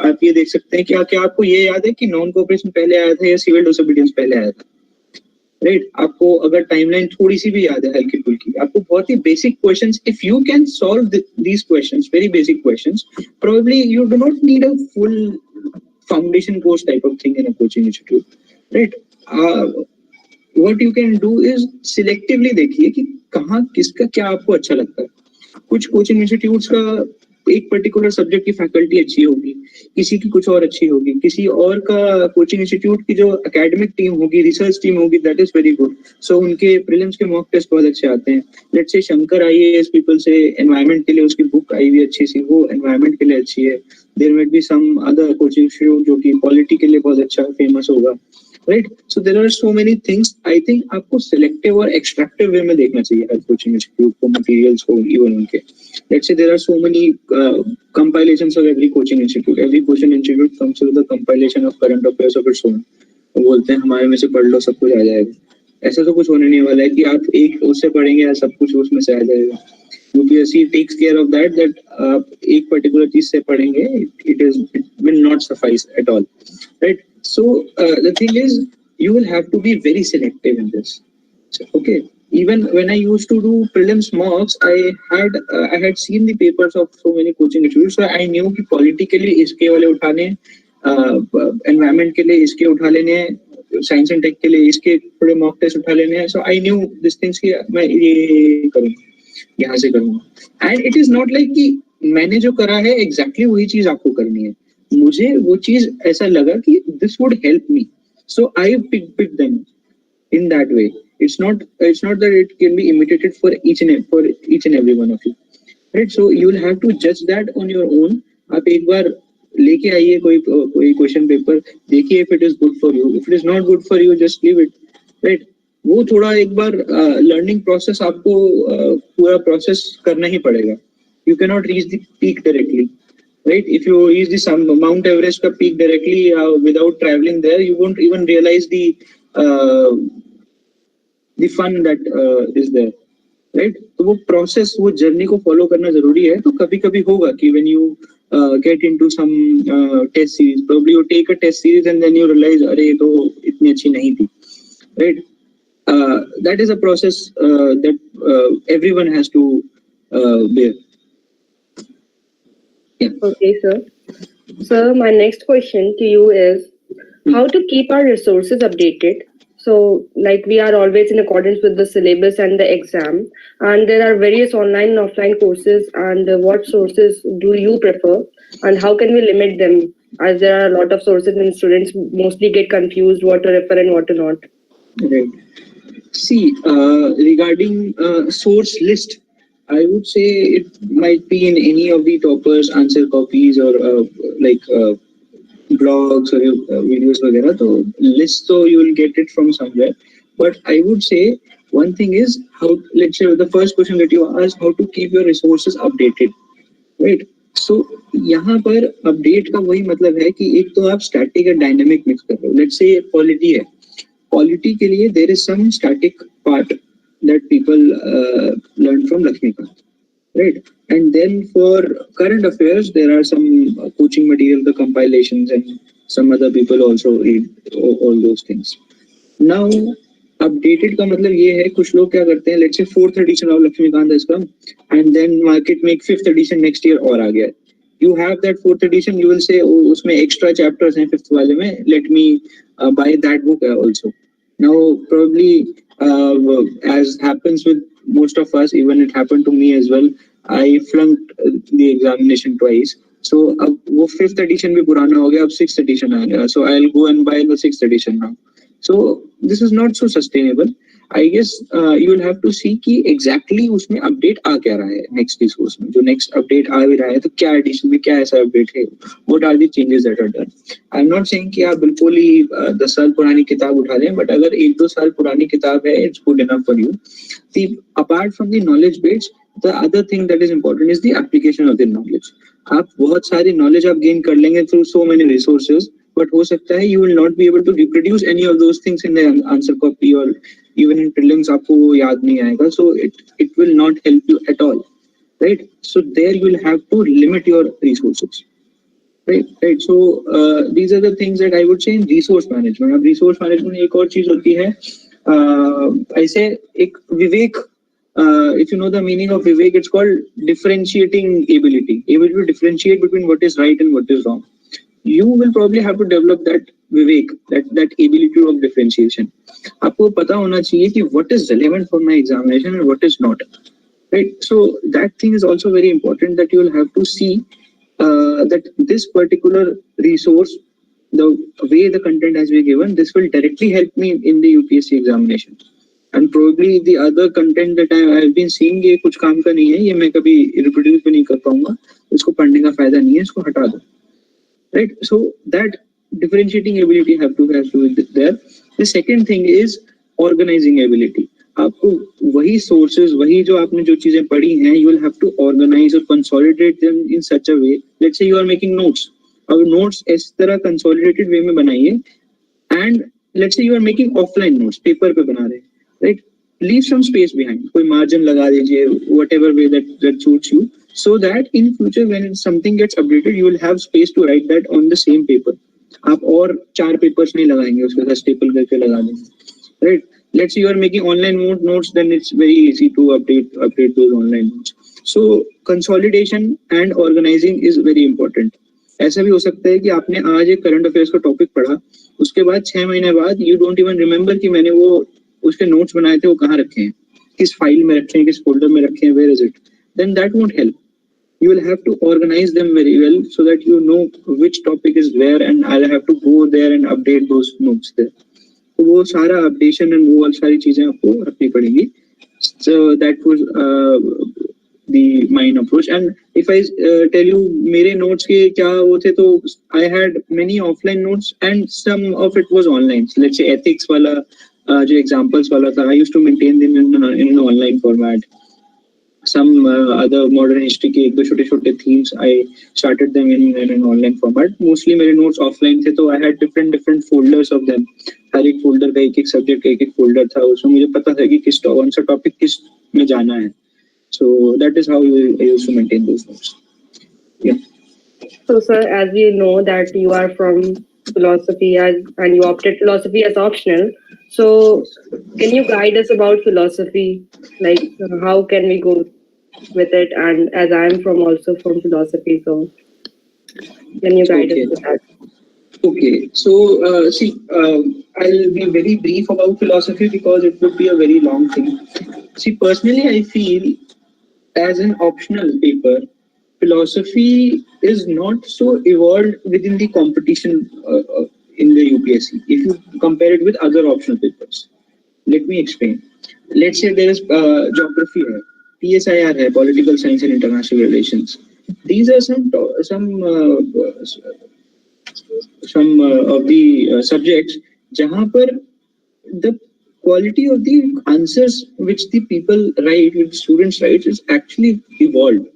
[SPEAKER 3] आप ये देख सकते हैं कि क्या आपको ये याद है कि नॉन कोऑपरेशन पहले आया था या सिविल डिसोबीडियंस पहले आया था, राइट? आपको अगर टाइमलाइन थोड़ी सी भी याद है हल्की फुल्की, आपको बहुत ही basic questions, if you can solve these questions, very basic questions, probably you do not need a full foundation course type of thing in a coaching institute, right? What you can do is selectively देखिए कि कहाँ किसका क्या आपको अच्छा लगता है. कुछ कोचिंग इंस्टीट्यूट्स का एक पर्टिकुलर सब्जेक्ट की फैकल्टी अच्छी होगी, किसी की कुछ और अच्छी होगी, किसी और का कोचिंग इंस्टीट्यूट की जो एकेडमिक टीम होगी, रिसर्च टीम होगी, दैट इज वेरी गुड. सो उनके प्रीलिम्स के मॉक टेस्ट बहुत अच्छे आते हैं. Let's say Shankar IAS people से एनवायरनमेंट के लिए उसकी बुक आई हुई अच्छी सी, वो एनवायरनमेंट के लिए अच्छी है. there might be some other coaching institute जो कि quality के लिए बहुत अच्छा famous होगा, right? So there are so many things. I think आपको selective और extractive way में देखना चाहिए हर coaching institute को, materials को, even उनके. Let's say there are so many compilations of every coaching institute. Every coaching institute comes with a compilation of current affairs of its own. वो बोलते हैं हमारे में से पढ़ लो सब कुछ आ जाएगा. ऐसा तो कुछ होने नहीं वाला है कि आप एक उससे पढ़ेंगे या सब कुछ उसमें से आ जाएगा. UPSC takes care of that आप एक particular चीज से पढ़ेंगे, it will not suffice at all, right? So the thing is, you will have to be very selective in this. So, okay, even when I used to do prelims mocks, I had seen the papers of so many coaching institutes, so I knew कि quality के लिए इसके वाले उठाने, environment के लिए इसके उठा लेने हैं, science and tech के लिए इसके थोड़े mock test उठा लेने हैं. So I knew these things कि मैं ये करूँगा, यहाँ से करूँगा. And it is not like कि मैंने जो करा है exactly वही चीज आपको करनी है. मुझे वो चीज ऐसा लगा कि this would help me, so I picked them in that way. It's not that it can be imitated for each and every one of you, right? So you will have to judge that on your own. आप एक बार लेके आइए कोई question paper, देखिए if it is good for you. If it is not good for you, just leave it, right? वो थोड़ा एक बार learning process आपको पूरा प्रोसेस करना ही पड़ेगा. You cannot reach the peak directly, right? If you reach the Mount Everest का peak directly without traveling there, you won't even realize the fun that is there, right? तो वो process, वो journey को follow करना जरूरी है. तो कभी कभी होगा कि when you get into some test series, probably you take a test series and then you realize अरे ये तो इतनी अच्छी नहीं थी, right? That is a process that everyone has to bear. Yeah.
[SPEAKER 1] Okay, sir. Sir, my next question to you is how to keep our resources updated. So, like, we are always in accordance with the syllabus and the exam, and there are various online and offline courses. And what sources do you prefer, and how can we limit them? As there are a lot of sources, and students mostly get confused what to refer and what to not.
[SPEAKER 3] Right. See, regarding source list, I would say it might be in any of the toppers answer copies or blogs or videos वगैरह. तो list so you will get it from somewhere. But I would say one thing is how, let's say the first question that you asked, how to keep your resources updated, right? So यहाँ पर update का वही मतलब है कि एक तो आप static और dynamic mix कर रहे हो. Let's say quality है. Quality के लिए there is some static part that people learn from Lakshmikant, right? And then for current affairs, there are some coaching material, the compilations, and some other people also read all those things. Now, updated का मतलब ये है, कुछ लोग क्या करते हैं, let's say 4th edition of Lakshmikant has come, and then market में 5th edition next year और आ गया. You have that 4th edition, you will say, oh, उसमें extra chapters हैं 5th वाले में, let me buy that book also. Now, probably, as happens with most of us, even it happened to me as well, I flunked the examination twice. So, अब वो 5th edition भी पुराना हो गया, अब 6th edition आ गया. So, I'll go and buy the 6th edition now. So, this is not so sustainable. I guess you will have to see कि exactly उसमें update आ क्या रहा है next resource में. जो next update आ भी रहा है तो क्या edition में क्या ऐसा update है? What are the changes that are done? I'm not saying कि आप बिल्कुल ही 10 साल पुरानी किताब उठा लें, but अगर 1-2 साल पुरानी किताब है, it's good enough for you. Apart from the knowledge base, the other thing that is important is the application of the knowledge. आप बहुत सारी knowledge आप gain कर लेंगे through so many resources, but हो सकता है you will not be able to reproduce any of those things in the answer copy or even in prelims आपको याद नहीं आएगा, so it will not help you at all, right? So there you will have to limit your resources, right? So these are the things that I would say in resource management. अब resource management में एक और चीज होती है, ऐसे एक विवेक, if you know the meaning of vivek, it's called differentiating ability to differentiate between what is right and what is wrong. You will probably have to develop that vivek, that ability of differentiation. आपको पता होना चाहिए कि what is relevant for my examination and what is not, right? So that thing is also very important, that you will have to see that this particular resource, the way the content has been given, this will directly help me in the UPSC examination. And probably the other content that I have been seeing, ये कुछ काम का नहीं है, ये मैं कभी reproduce भी नहीं कर पाऊंगा, इसको पढ़ने का फायदा नहीं है, इसको हटा दो. right? So that differentiating ability have to be there. The second thing is organizing ability. आपको वही sources, वही जो आपने जो चीजें पढ़ी हैं, you will have to organize or consolidate them in such a way. Let's say you are making notes. अब notes इस तरह consolidated way में बनाइए, and let's say you are making offline notes, paper पे बना रहे हैं, right? Leave some space behind. कोई margin लगा दीजिए, whatever way that suits you, so that in future when something gets updated, you will have space to write that on the same paper. आप और 4 papers नहीं लगाएंगे, उसके साथ staple करके लगा देंगे, right? Let's say you are making online notes, then it's very easy to update those online notes. So consolidation and organizing is very important. ऐसा भी हो सकता है कि आपने आज एक करंट अफेयर्स का टॉपिक पढ़ा, उसके बाद 6 महीने बाद यू डोंट इवन रिमेम्बर कि मैंने वो उसके नोट्स बनाए थे, वो कहाँ रखे हैं, किस फाइल में रखे हैं, किस फोल्डर में रखे हैं, where is it, then that won't help. You will have to organize them very well so that you know which topic is where, and I'll have to go there and update those notes there. तो वो सारा updation and वो सारी चीजें आपको रखनी पड़ेंगी. So that was the main approach. And if I tell you मेरे notes के क्या वो थे, तो I had many offline notes and some of it was online. So let's say ethics वाला जो examples वाला था, I used to maintain them in an online format. Some other modern history के एक दो छोटे themes, I started them in an online format. Mostly मेरे notes offline थे, तो I had different folders of them. हर एक folder का एक subject का एक folder था, उसमें मुझे पता था कि कौन सा topic किस में जाना है. So that is how I used to maintain those notes. Yeah.
[SPEAKER 1] So, sir, as we know that you are from philosophy and you opted philosophy as optional. So, can you guide us about philosophy? Like, how can we go with it? And as I am also from philosophy, so can you guide us with that?
[SPEAKER 3] Okay, so I'll be very brief about philosophy because it would be a very long thing. See, personally, I feel as an optional paper, philosophy is not so evolved within the competition in the UPSC if you compare it with other optional papers. Let me explain. Let's say there is geography, PSIR, political science and international relations. These are some of the subjects जहाँ पर the quality of the answers which the people write, which students write, is actually evolved.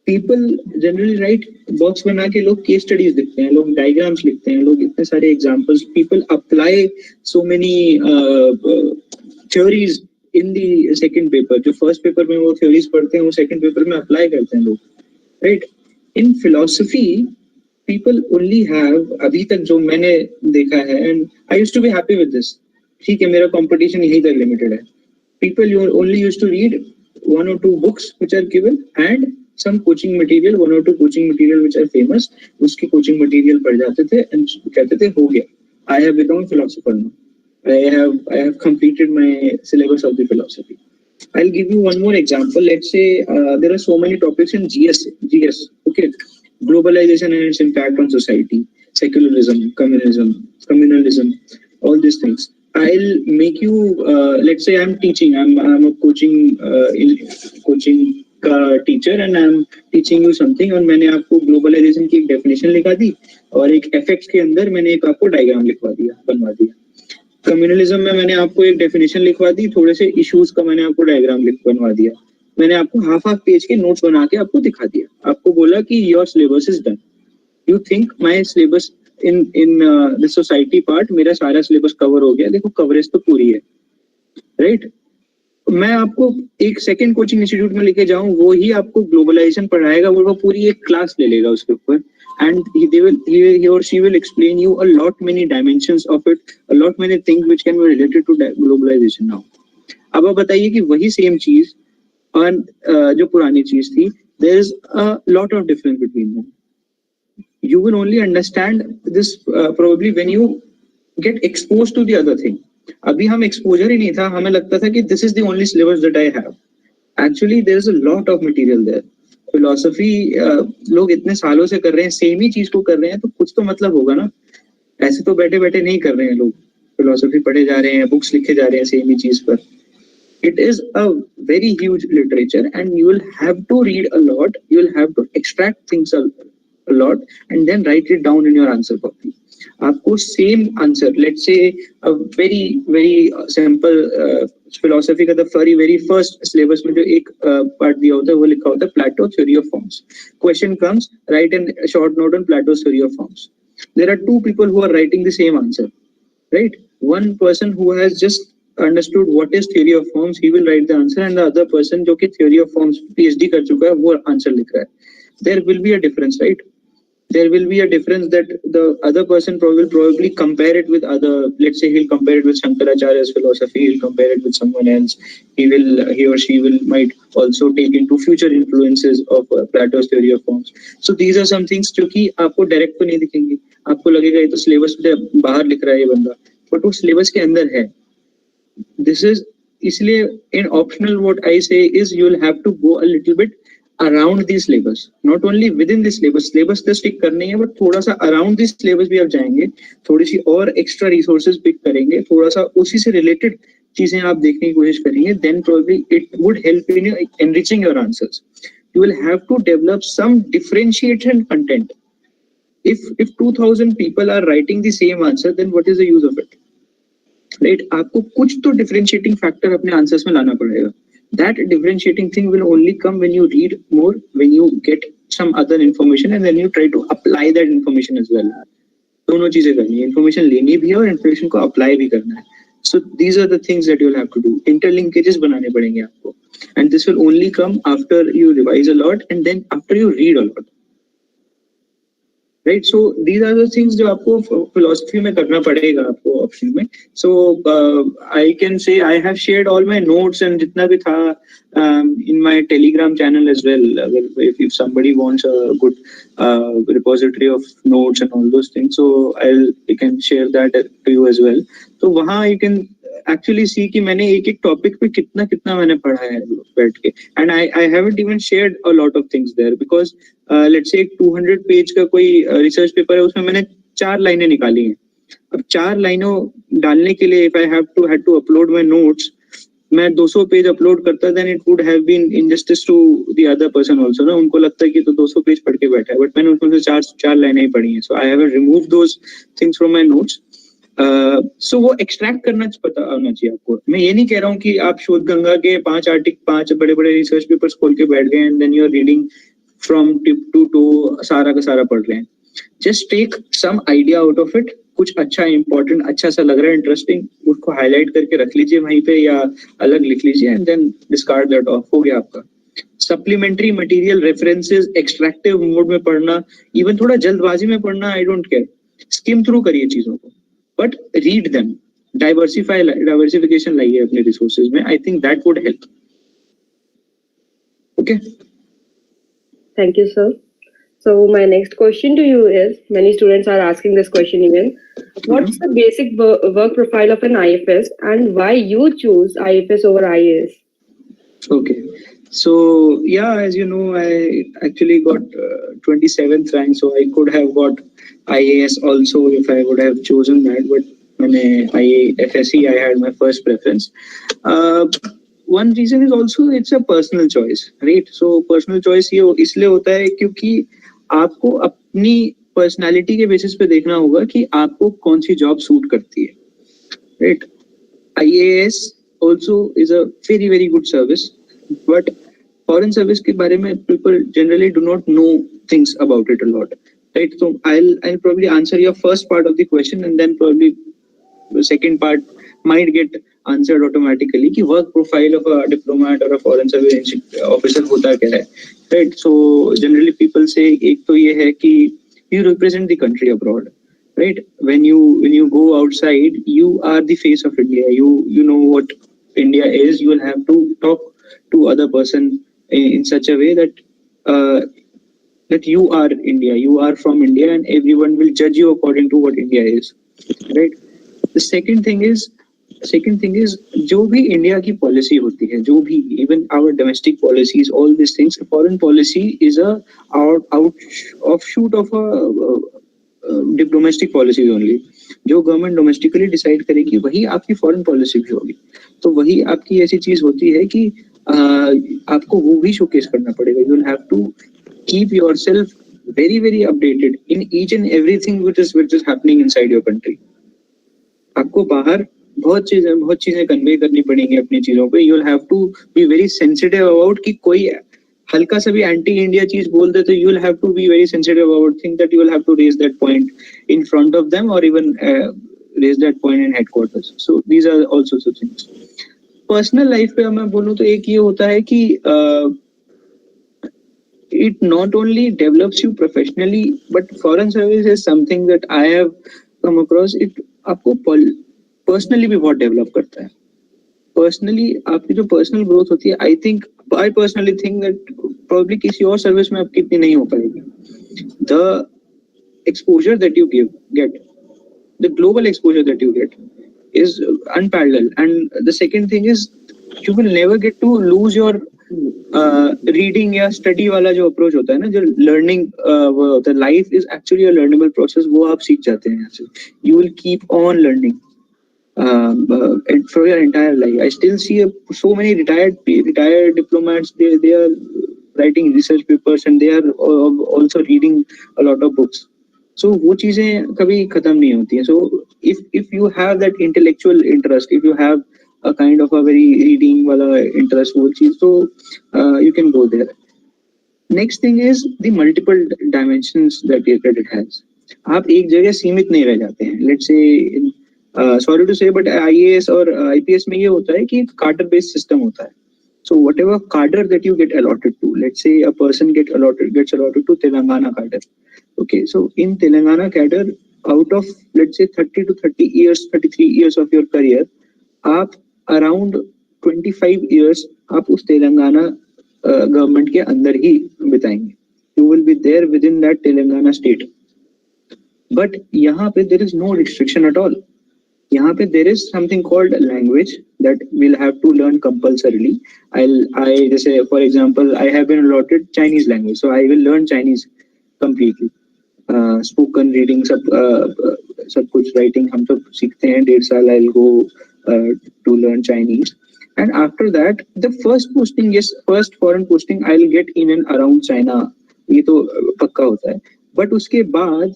[SPEAKER 3] People generally write box बना के लोग case studies लिखते हैं, लोग diagrams लिखते हैं, लोग इतने सारे examples. People apply so many theories in the second paper. जो first paper में वो theories पढ़ते हैं, वो second paper में apply करते हैं लोग, right? In philosophy, people only have, अभी तक जो मैंने देखा है, and I used to be happy with this. ठीक है, मेरा competition यहीं तक limited है. People only used to read 1 or 2 books which are given and some coaching material, 1 or 2 coaching material which are famous. उसकी coaching material पढ़ जाते थे and कहते थे हो गया. I have become a philosopher now. I have completed my syllabus of the philosophy. I'll give you one more example. Let's say there are so many topics in GS. Okay, globalization and its impact on society, secularism, communalism, all these things. I'll make you. Let's say I'm teaching. I'm a coaching teacher and I'm teaching you something. और मैंने आपको globalization की एक definition लिखा दी और एक FX के अंदर मैंने एक आपको diagram बनवा दिया. कम्युनलिज्म में मैंने आपको एक डेफिनेशन लिखवा दी, थोड़े से इश्यूज का मैंने आपको डायग्राम बनवा दिया, मैंने आपको हाफ पेज के नोट्स बना के आपको दिखा दिया, आपको बोला कि your syllabus is done. You think my syllabus in the society part, मेरा सारा सिलेबस कवर हो गया, देखो कवरेज तो पूरी है, राइट? मैं आपको एक सेकंड कोचिंग इंस्टीट्यूट में लेके जाऊं, वो ही आपको ग्लोबलाइजेशन पढ़ाएगा, वो पूरी एक क्लास ले लेगा उसके ऊपर, and he or she will explain you a lot many dimensions of it, a lot many things which can be related to globalization now. अब आप बताइए कि वही सेम चीज और जो पुरानी चीज थी, there is a lot of difference between them. You will only understand this probably when you get exposed to the other thing. अभी हम exposure ही नहीं था, हमें लगता था कि this is the only syllabus that I have. Actually there is a lot of material there. Philosophy लोग इतने सालों से कर रहे हैं, सेम ही चीज को कर रहे हैं, तो कुछ तो मतलब होगा ना. ऐसे तो बैठे बैठे नहीं कर रहे हैं लोग, फिलोसफी पढ़े जा रहे हैं, बुक्स लिखे जा रहे हैं सेम ही चीज पर. It is a very huge literature and you will have to read a lot, you will have to extract things a lot and then write it down in your answer copy. आपको same answer, let's say a very very simple philosophy का the very first syllabus में जो एक part दिया होता है वो लिखा होता है Plato theory of forms. Question comes, write an short note on Plato's theory of forms. There are two people who are writing the same answer, right? One person who has just understood what is theory of forms, he will write the answer, and the other person जो कि theory of forms PhD कर चुका है वो answer लिख रहा है. There will be a difference, right? There will be a difference that the other person will probably compare it with other, let's say he'll compare it with Shankaracharya's philosophy, he'll compare it with someone else, he or she might also take into future influences of Plato's theory of forms. So these are some things जो कि आपको direct तो नहीं दिखेंगे, आपको लगेगा ये तो सिलेबस से बाहर लिख रहा है ये बंदा, बट वो सिलेबस के अंदर है. This is इसलिए in optional what I say is you will have to go a little bit around the syllabus, not only within the syllabus. Syllabus तो stick करनी है, but थोड़ा सा around the syllabus भी आप जाएंगे, थोड़ी सी और extra resources pick करेंगे, थोड़ा सा उसी से related चीजें आप देखने की कोशिश करेंगे, then probably it would help in enriching your answers. You will have to develop some differentiated content. If 2000 people are writing the same answer, then what is the use of it? Right? आपको कुछ तो differentiating factor अपने answers में लाना पड़ेगा. That differentiating thing will only come when you read more, when you get some other information, and then you try to apply that information as well. दोनों चीजें करनी है, information लेनी भी है और information को apply भी करना है. So these are the things that you'll have to do. Interlinkages बनाने पड़ेंगे आपको, and this will only come after you revise a lot and then after you read a lot. Right, so these are the things जो आपको philosophy में करना पड़ेगा आपको option में. So I can say I have shared all my notes and जितना भी था in my Telegram channel as well. If somebody wants a good repository of notes and all those things, so I can share that to you as well. तो वहाँ you can actually see कि मैंने एक एक topic पे कितना कितना मैंने पढ़ा है बैठ के, and I haven't even shared a lot of things there because let's say 200 page का कोई रिसर्च पेपर है, उसमें मैंने 4 लाइनें निकाली हैं. अब 4 लाइनों डालने के लिए if I had to upload my notes, मैं 200 पेज अपलोड करता, then it would have been injustice to the other person also ना. उनको लगता है कि तो 200 पेज पढ़ के बैठा है, बट मैंने उसमें से 4 लाइनें ही पढ़ी हैं. So I have removed those things from my notes. So वो एक्सट्रैक्ट करना पता होना चाहिए आपको. मैं ये नहीं कह रहा हूँ कि आप शोध गंगा के 5 बड़े बड़े रिसर्च पेपर्स खोल के बैठ गए and then you are reading from tip to toe सारा का सारा पढ़ रहे हैं. Just take some idea out of it. कुछ अच्छा इंपॉर्टेंट अच्छा सा लग रहा है इंटरेस्टिंग, उसको हाईलाइट करके रख लीजिए वहीं पे या अलग लिख लीजिए and then discard that off. हो गया आपका. Supplementary material, references, extractive mode में पढ़ना, इवन थोड़ा जल्दबाजी में पढ़ना, I don't care. Skim through करिए चीजों को, but read them. Diversification लाइए अपने resources में. I think that would help. Okay.
[SPEAKER 1] Thank you, sir. So my next question to you is, many students are asking this question even, what's the basic work profile of an IFS and why you choose IFS over IAS?
[SPEAKER 3] Okay. So yeah, as you know, I actually got 27th rank, so I could have got IAS also if I would have chosen that, but मैंने FSE I had my first preference. One reason is also it's a personal choice, right? So personal choice ये इसलिए होता है क्योंकि आपको अपनी personality के basis पे देखना होगा कि आपको कौन सी job suit करती है, right? IAS also is a very very good service, but foreign service के बारे में people generally do not know things about it a lot, right? So I'll probably answer your first part of the question and then probably the second part might get answered automatically कि work profile of a diplomat or a foreign service officer होता क्या है, right? So generally people say एक तो ये है कि you represent the country abroad, right? When you go outside, you are the face of India. You know what India is. You will have to talk to other person in such a way that that you are India, you are from India, and everyone will judge you according to what India is, right? The second thing is जो भी India की policy होती है, जो भी even our domestic policies, all these things, foreign policy is a offshoot of a domestic policies only. जो government domestically decide करेगी वही आपकी फॉरेन पॉलिसी भी होगी. तो वही आपकी ऐसी चीज होती है कि आपको वो भी शोकेस करना पड़ेगा. You will have to keep yourself very very updated in each and everything which is happening inside your country. आपको बाहर बहुत चीजें कन्वे करनी पड़ेंगी अपनी चीजों पे. You'll have to be very sensitive about कि कोई हल्का सा भी एंटी इंडिया चीज बोल दे तो you will have to be very sensitive about things that you will have to raise that point in front of them or even raise that point in headquarters. So these are also such things. Personal life पे मैं बोलूँ तो एक ये होता है कि it not only develops you professionally but foreign service is something that I have come across. It आपको पर्सनली भी बहुत डेवलप करता है. पर्सनली आपकी जो पर्सनल ग्रोथ होती है, I personally think that probably किसी और सर्विस में आपकी इतनी नहीं हो पाएगी. The exposure that you get, the global exposure that you get is unparalleled. And the second thing is you will never get to lose your reading या study वाला जो अप्रोच होता है ना, जो लर्निंग वो होता है, life is actually a learnable process, वो आप सीख जाते हैं यहाँ से. You will keep on learning for your entire life. I still see so many retired diplomats. They are writing research papers and they are also reading a lot of books. So वो चीजें कभी खत्म नहीं होती हैं. So if you have that intellectual interest, if you have a kind of a very reading wala interest, वो चीज तो you can go there. Next thing is the multiple dimensions that it has. आप एक जगह सीमित नहीं रह जाते हैं. Let's say sorry to say but IAS और IPS में ये होता है कि cadre based system होता है. So whatever cadre that you get allotted to, let's say a person gets allotted to Telangana cadre. Okay, so in Telangana cadre, out of let's say 33 years of your career, आप around 25 years आप उस Telangana government के अंदर ही बिताएंगे. You will be there within that Telangana state. But यहाँ पे there is no restriction at all. यहाँ पे there is something called language that we'll have to learn compulsorily. I जैसे for example I have been allotted Chinese language, so I will learn Chinese completely. Spoken reading सब कुछ, writing हम सब सीखते हैं 1.5 साल. I'll go to learn Chinese, and after that the first foreign posting I'll get in and around China, ये तो पक्का होता है. But उसके बाद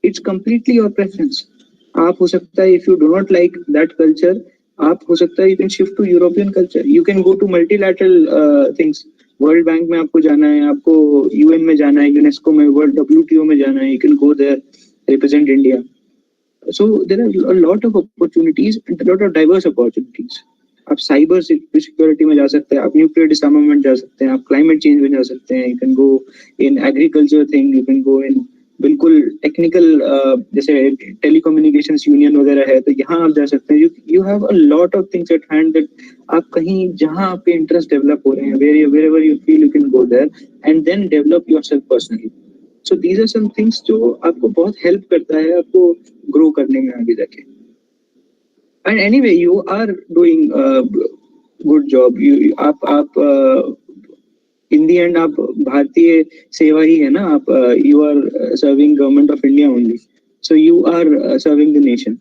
[SPEAKER 3] it's completely your preference. आप हो सकता है if you do not like that culture, आप हो सकता है you can shift to European culture. You can go to multilateral things. World Bank में आपको जाना है, आपको UN में जाना है, UNESCO में, World WTO में जाना है, you can go there, represent India. So there are a lot of opportunities and a lot of diverse opportunities. आप साइबर सिक्योरिटी में जा सकते हैं, आप न्यूक्लियर डिसआर्मामेंट जा सकते हैं, आप क्लाइमेट चेंज में जा सकते हैं, you can go in agriculture thing, you can go in बिल्कुल टेक्निकल जैसे टेलीकम्युनिकेशंस यूनियन वगैरह है तो यहाँ आप जा सकते हैं. You have a lot of things at hand that आप कहीं जहाँ आपके इंटरेस्ट डेवलप हो रहे हैं, wherever you feel you can go there and then develop yourself personally. So these are some things जो आपको बहुत हेल्प करता है आपको ग्रो करने में आगे जाके. And anyway you are doing good job. आप in the end आप भारतीय सेवा ही है ना, आप you are serving government of India only, so you are serving the nation,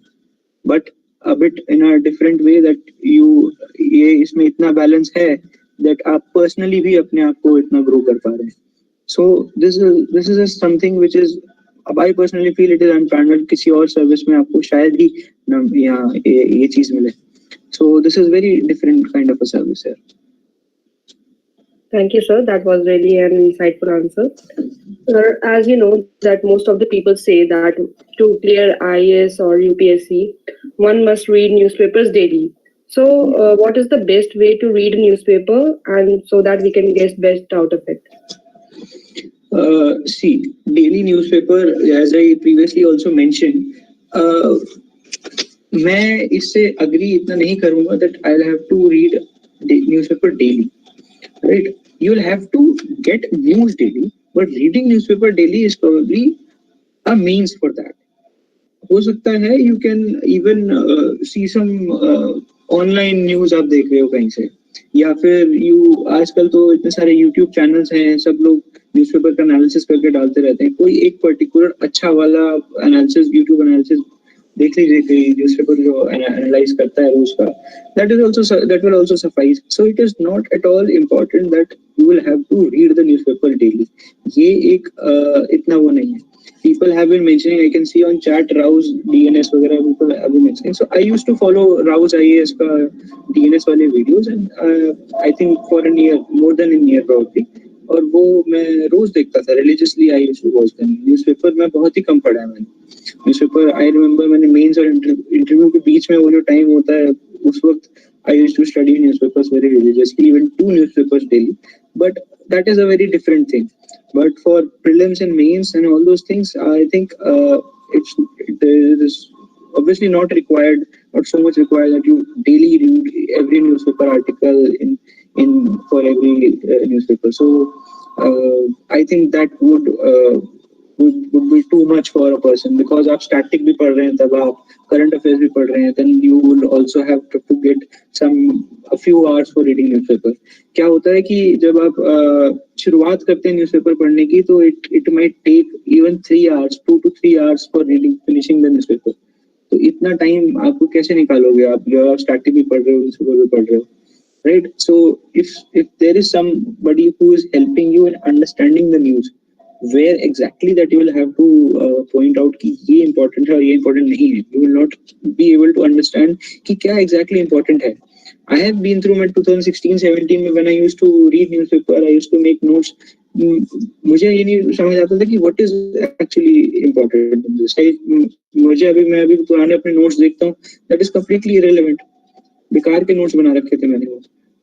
[SPEAKER 3] but a bit in a different way that you ये इसमें इतना बैलेंस है that आप personally भी अपने आप को इतना ग्रो कर पा रहे हैं. So this is something which is I personally feel it is unparalleled. किसी और सर्विस में आपको शायद ही यहाँ ये चीज मिले. So this is very different kind of a service here.
[SPEAKER 1] Thank you, sir. That was really an insightful answer. Sir, as you know that most of the people say that to clear IAS or UPSC, one must read newspapers daily. So what is the best way to read a newspaper and so that we can get best out of it?
[SPEAKER 3] See, daily newspaper, as I previously also mentioned, मैं इससे agree इतना नहीं करूँगा that I'll have to read newspaper daily. Right, you will have to get news daily, but reading newspaper daily is probably a means for that. हो सकता है you can even see some online news आप देख रहे हो कहीं से, या फिर आजकल तो इतने सारे YouTube चैनल्स हैं, सब लोग न्यूज़पेपर का एनालिसिस करके डालते रहते हैं. कोई एक पर्टिकुलर अच्छा वाला एनालिसिस, YouTube एनालिसिस देख लीजिए न्यूज़पेपर जो एनालाइज करता है रोज का, that will also suffice. So it is not at all important that you will have to read the newspaper daily. ये एक इतना वो नहीं है. People have been mentioning, I can see on chat Rao's DNS वगैरह people have been mentioning. So I used to follow Rao's IAS का DNS वाले videos and I think for a year, more than a year probably. और वो मैं रोज देखता था religiously. I used to watch them. Newspaper मैं बहुत ही कम पढ़ा है मैंने. Newspaper I remember मैंने मेंस और इंटरव्यू के बीच में वो जो टाइम होता है उस वक्त I used to study newspapers very religiously, even 2 newspapers daily. But that is a very different thing. But for prelims and mains and all those things, I think it is obviously not required, not so much required that you daily read every newspaper article in for every newspaper. So I think that would be too much for a person, because आप static भी पढ़ रहे हैं तब आप current affairs भी पढ़ रहे हैं, then you will also have to get a few hours for reading newspaper. क्या होता है कि जब आप शुरुआत करते हैं न्यूज़पेपर पढ़ने की तो it might take even 3 hours, 2 to 3 hours for finishing the newspaper. तो इतना टाइम आपको कैसे निकालोगे आप जब आप स्टैटिक भी पढ़ रहे हो न्यूज़पेपर भी पढ़ रहे हो, right? So if there is somebody who is helping you in understanding the news, where exactly that you will have to point out कि ये important है और ये important नहीं है, you will not be able to understand कि क्या exactly important है. I have been through my 2016-17 में when I used to read newspaper, I used to make notes. मुझे ये नहीं समझ आता था कि what is actually important in this. मैं अभी पुराने अपने notes देखता हूँ, that is completely irrelevant. बेकार के notes बना रखे थे मैंने,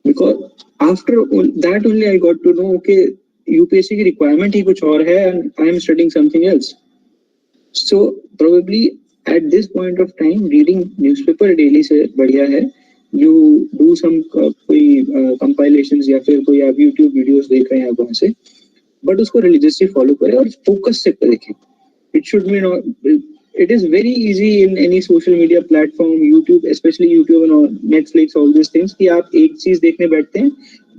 [SPEAKER 3] because after that only I got to know, okay, UPSC की requirement ही कुछ और है and I am studying something else. So probably at this point of time reading newspaper daily से बढ़िया है you do some कोई compilations या फिर कोई आप YouTube videos देख रहे हैं आप वहाँ से, but उसको religiously follow करें और focus से देखें. It should be not. It is very easy in any social media platform, YouTube, especially YouTube and Netflix, all these things, कि आप एक चीज देखने बैठते हैं,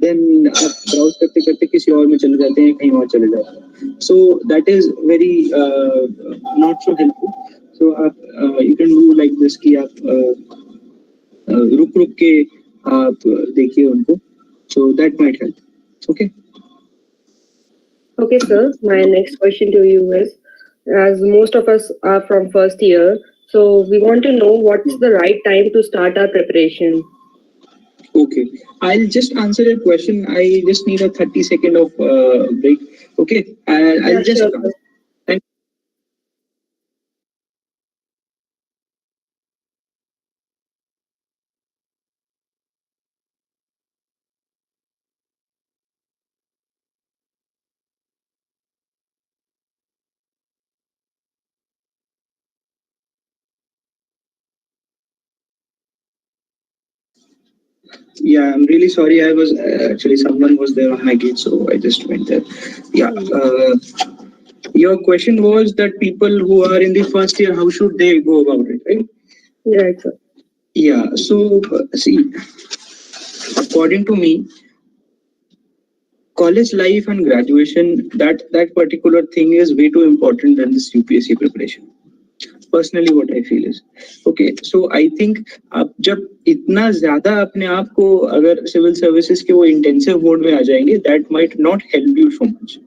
[SPEAKER 3] then आप browse करते करते किसी और में चले जाते हैं, कहीं और चले जाते हैं. So that is very not so helpful. So आप you can do like this कि आप रुक के आप देखिए उनको. So that might help. Okay.
[SPEAKER 1] Okay, sir. My next question to you is, as most of us are from first year, so we want to know what's the right time to start our preparation.
[SPEAKER 3] Okay, I'll just answer your question. I just need a 30-second of break. Okay, I'll just
[SPEAKER 1] Sure,
[SPEAKER 3] come.
[SPEAKER 1] sir.
[SPEAKER 3] Thank Yeah, I'm really sorry. I was actually someone was there on my gate, so I just went there. Yeah. Your question was that people who are in the first year, how should they go about it, right?
[SPEAKER 1] Right, sir.
[SPEAKER 3] Yeah. So see, according to me, college life and graduation, that particular thing is way too important than this UPSC preparation. Personally what I feel is, okay, so I think आप जब इतना ज्यादा अपने आप को अगर civil services के वो इंटेंसिव मोड में आ जाएंगे, that might not help you so much.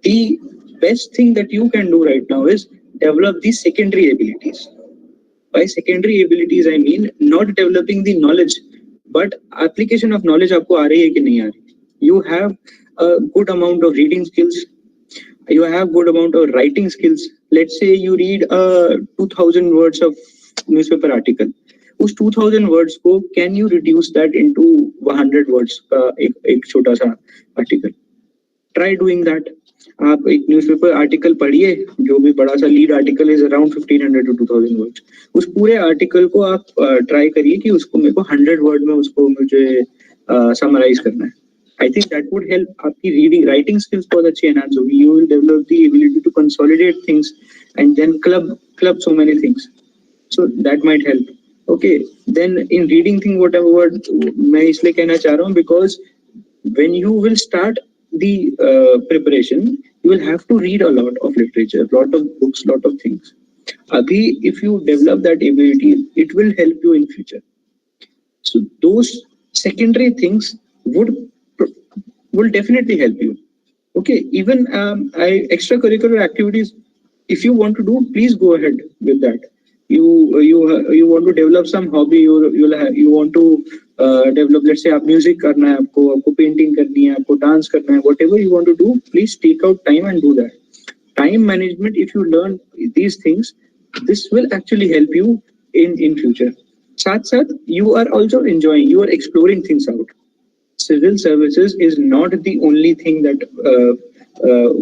[SPEAKER 3] The best thing that you can do right now is develop the secondary abilities. By secondary abilities I mean not developing the knowledge, but application of knowledge आपको आ रही है कि नहीं आ रही. You have a good amount of reading skills, you have good amount of writing skills. Let's say you read 2000 words of newspaper article. उस 2000 words को can you reduce that into 100 words का एक छोटा सा article. Try doing that. आप एक newspaper article पढ़िए, जो भी बड़ा सा lead article is around 1500 to 2000 words. उस पूरे आर्टिकल को आप ट्राई करिए कि उसको मेरे को 100 वर्ड में उसको मुझे समराइज करना है. I think that would help. आपकी रीडिंग राइटिंग स्किल्स बहुत अच्छी एनहांस होगी. You will develop the ability to consolidate things and then club so many things. So that might help. Okay. Then in reading thing, whatever word मैं इसलिए कहना चाह रहा हूँ, because when you will start the preparation, you will have to read a lot of literature, lot of books, lot of things. Abhi if you develop that ability, it will help you in future. So those secondary things will definitely help you. Okay, even extracurricular activities, if you want to do, please go ahead with that. You want to develop some hobby, you want to develop, let's say आप music करना है, आपको painting करनी है, आपको dance करना है, whatever you want to do, please take out time and do that. Time management, if you learn these things, this will actually help you in future. Sath, you are also enjoying, you are exploring things out. Civil services is not the only thing that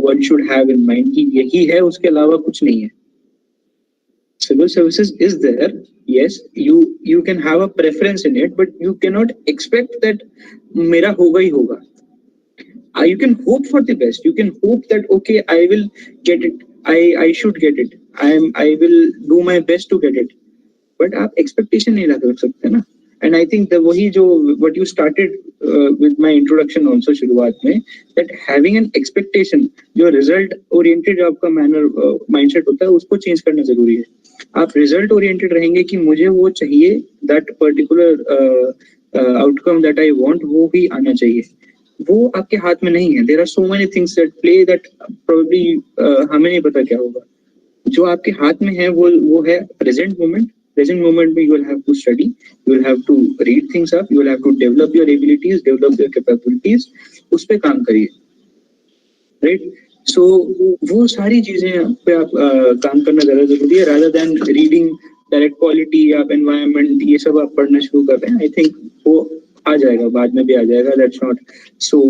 [SPEAKER 3] one should have in mind कि यही है, उसके अलावा कुछ नहीं है. Civil services is there, yes, you can have a preference in it, but you cannot expect that मेरा होगा ही होगा. You can hope for the best. You can hope that okay, I will get it. I should get it. I will do my best to get it. But आप expectation नहीं रख सकते ना. And I think वही जो what you started with my introduction also शुरुआत में, that having an expectation, जो result oriented आपका mindset होता है, उसको change करना जरूरी है. आप result oriented रहेंगे कि मुझे वो चाहिए, that particular outcome that I want, वो ही आना चाहिए. वो आपके हाथ में नहीं है. There are so many things that play that probably हमें नहीं पता क्या होगा. जो आपके हाथ में है वो है present moment. Present moment में you will have to study, you will have to read things up, you will have to develop your abilities, develop your capabilities, उस पे काम करिए, right? So वो सारी चीजें पे आप काम करना ज़्यादा जरूरी है, rather than reading direct quality या environment, ये सब आप पढ़ना शुरू कर रहे हैं. I think वो आ जाएगा, बाद में भी आ जाएगा. That's not so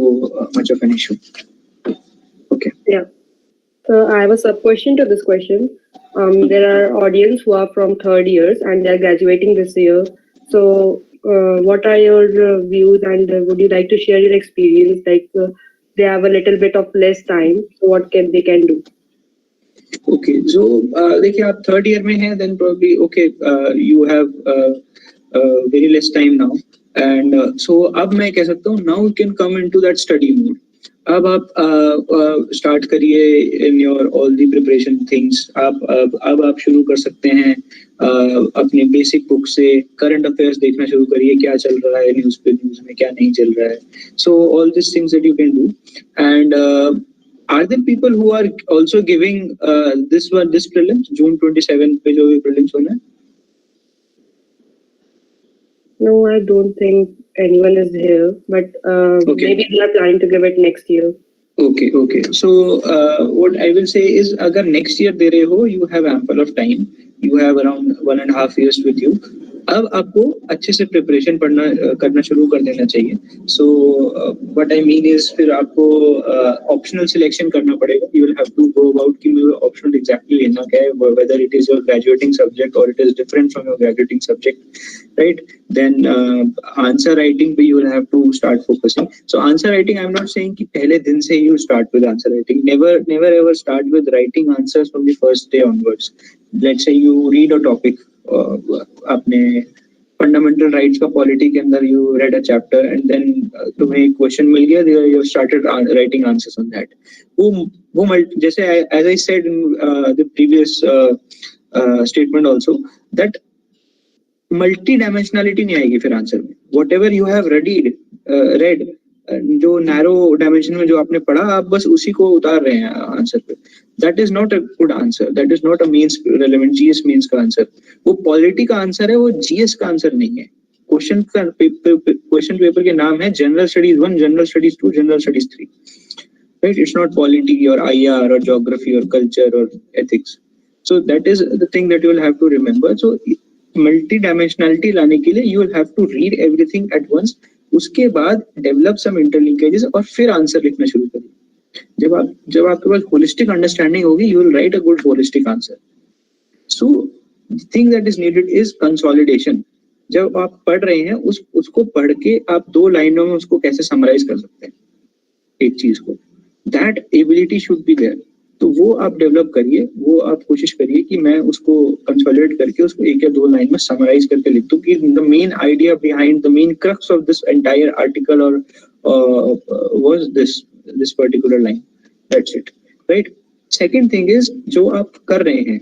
[SPEAKER 3] much of an issue. Okay.
[SPEAKER 1] Yeah. So I have a sub question to this question. There are audience who are from third years and they are graduating this year. So what are your views, and would you like to share your experience? Like they have a little bit of less time, so what they can do?
[SPEAKER 3] Okay, so देखिए आप third year में हैं, then probably okay, you have very less time now, and so अब मैं कह सकता हूँ now you can come into that study mode. अब आप स्टार्ट करिए in your all the preparation things. अब आप शुरू कर सकते हैं अपने बेसिक बुक से करंट अफेयर्स देखना शुरू करिए, क्या चल रहा है न्यूज़ में, क्या नहीं चल रहा है. So all this things that you can do. And are there people who are also giving this prelims June 27 पे जो भी प्रीलिम्स होना है?
[SPEAKER 1] No, I don't think anyone is here, but
[SPEAKER 3] Okay.
[SPEAKER 1] maybe we are planning to give it next year.
[SPEAKER 3] Okay. So what I will say is, अगर next year दे रहे हो, you have ample of time. You have around 1.5 years with you. अब आपको अच्छे से preparation करना शुरू कर देना चाहिए. So what I mean is, फिर आपको ऑप्शनल सिलेक्शन करना पड़ेगा. You will have to go about कि मुझे ऑप्शनल एग्जैक्टली लेना क्या है, whether it is your graduating subject or it is different from your graduating subject, right? Then answer writing पे you will have to start focusing. So answer writing, I'm not saying कि पहले दिन से you start with answer writing. Never ever start with writing answers from the first day onwards. Let's say you read a topic, अपने fundamental rights का polity के अंदर you read a chapter, and then तुम्हें एक question मिल गया, you started writing answers on that. वो जैसे as I said in the previous statement also, that multi dimensionality नहीं आएगी फिर आंसर में. व्हाटएवर यू हैव रेड, जो नैरो डायमेंशन में जो आपने पढ़ा, आप बस उसी को उतार रहे हैं आंसर पे. That is not a good answer. That is not a mains relevant GS mains का आंसर. वो पॉलिटी का आंसर है, वो जीएस का आंसर नहीं है. क्वेश्चन पेपर के नाम है general studies 1, general studies 2, general studies 3, right? It's not polity और आईआर और ज्योग्राफी और कल्चर और ethics. So that is the thing that you will have to remember. So multi dimensionality लाने के लिए you will have to read everything at once. उसके बाद develop some interlinkages और फिर आंसर लिखना शुरू करिए. जब आपके पास होलिस्टिक अंडरस्टैंडिंग होगी, you will write a good holistic answer. So the thing that is needed is consolidation. जब आप पढ़ रहे हैं, उसको पढ़ के आप 2 लाइनों में उसको कैसे समराइज कर सकते हैं एक चीज को, that ability should be there. तो वो आप डेवलप करिए, वो आप कोशिश करिए कि मैं उसको कंसोलिडेट करके उसको 1 या 2 लाइन में समराइज करके लिख दूं कि the main idea behind, the main crux of this entire article और was this particular line. That's it, right? Second thing is, जो आप कर रहे हैं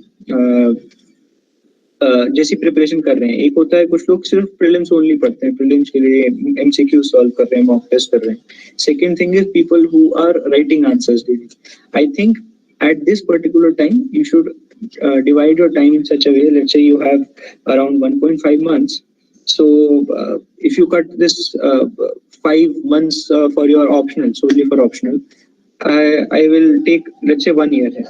[SPEAKER 3] जैसी प्रिपरेशन कर रहे हैं. एक होता है कुछ लोग सिर्फ प्रीलिम्स ओनली पढ़ते हैं, प्रीलिम्स के लिए एमसीक्यू सॉल्व कर रहे हैं, मॉक टेस्ट कर रहे हैं. Second thing is people who are writing answers daily. I think at this particular time you should divide your time in such a way. Let's say you have around 1.5 months, so if you cut this 5 months for your optional, solely for optional, I will take, let's say 1 year है.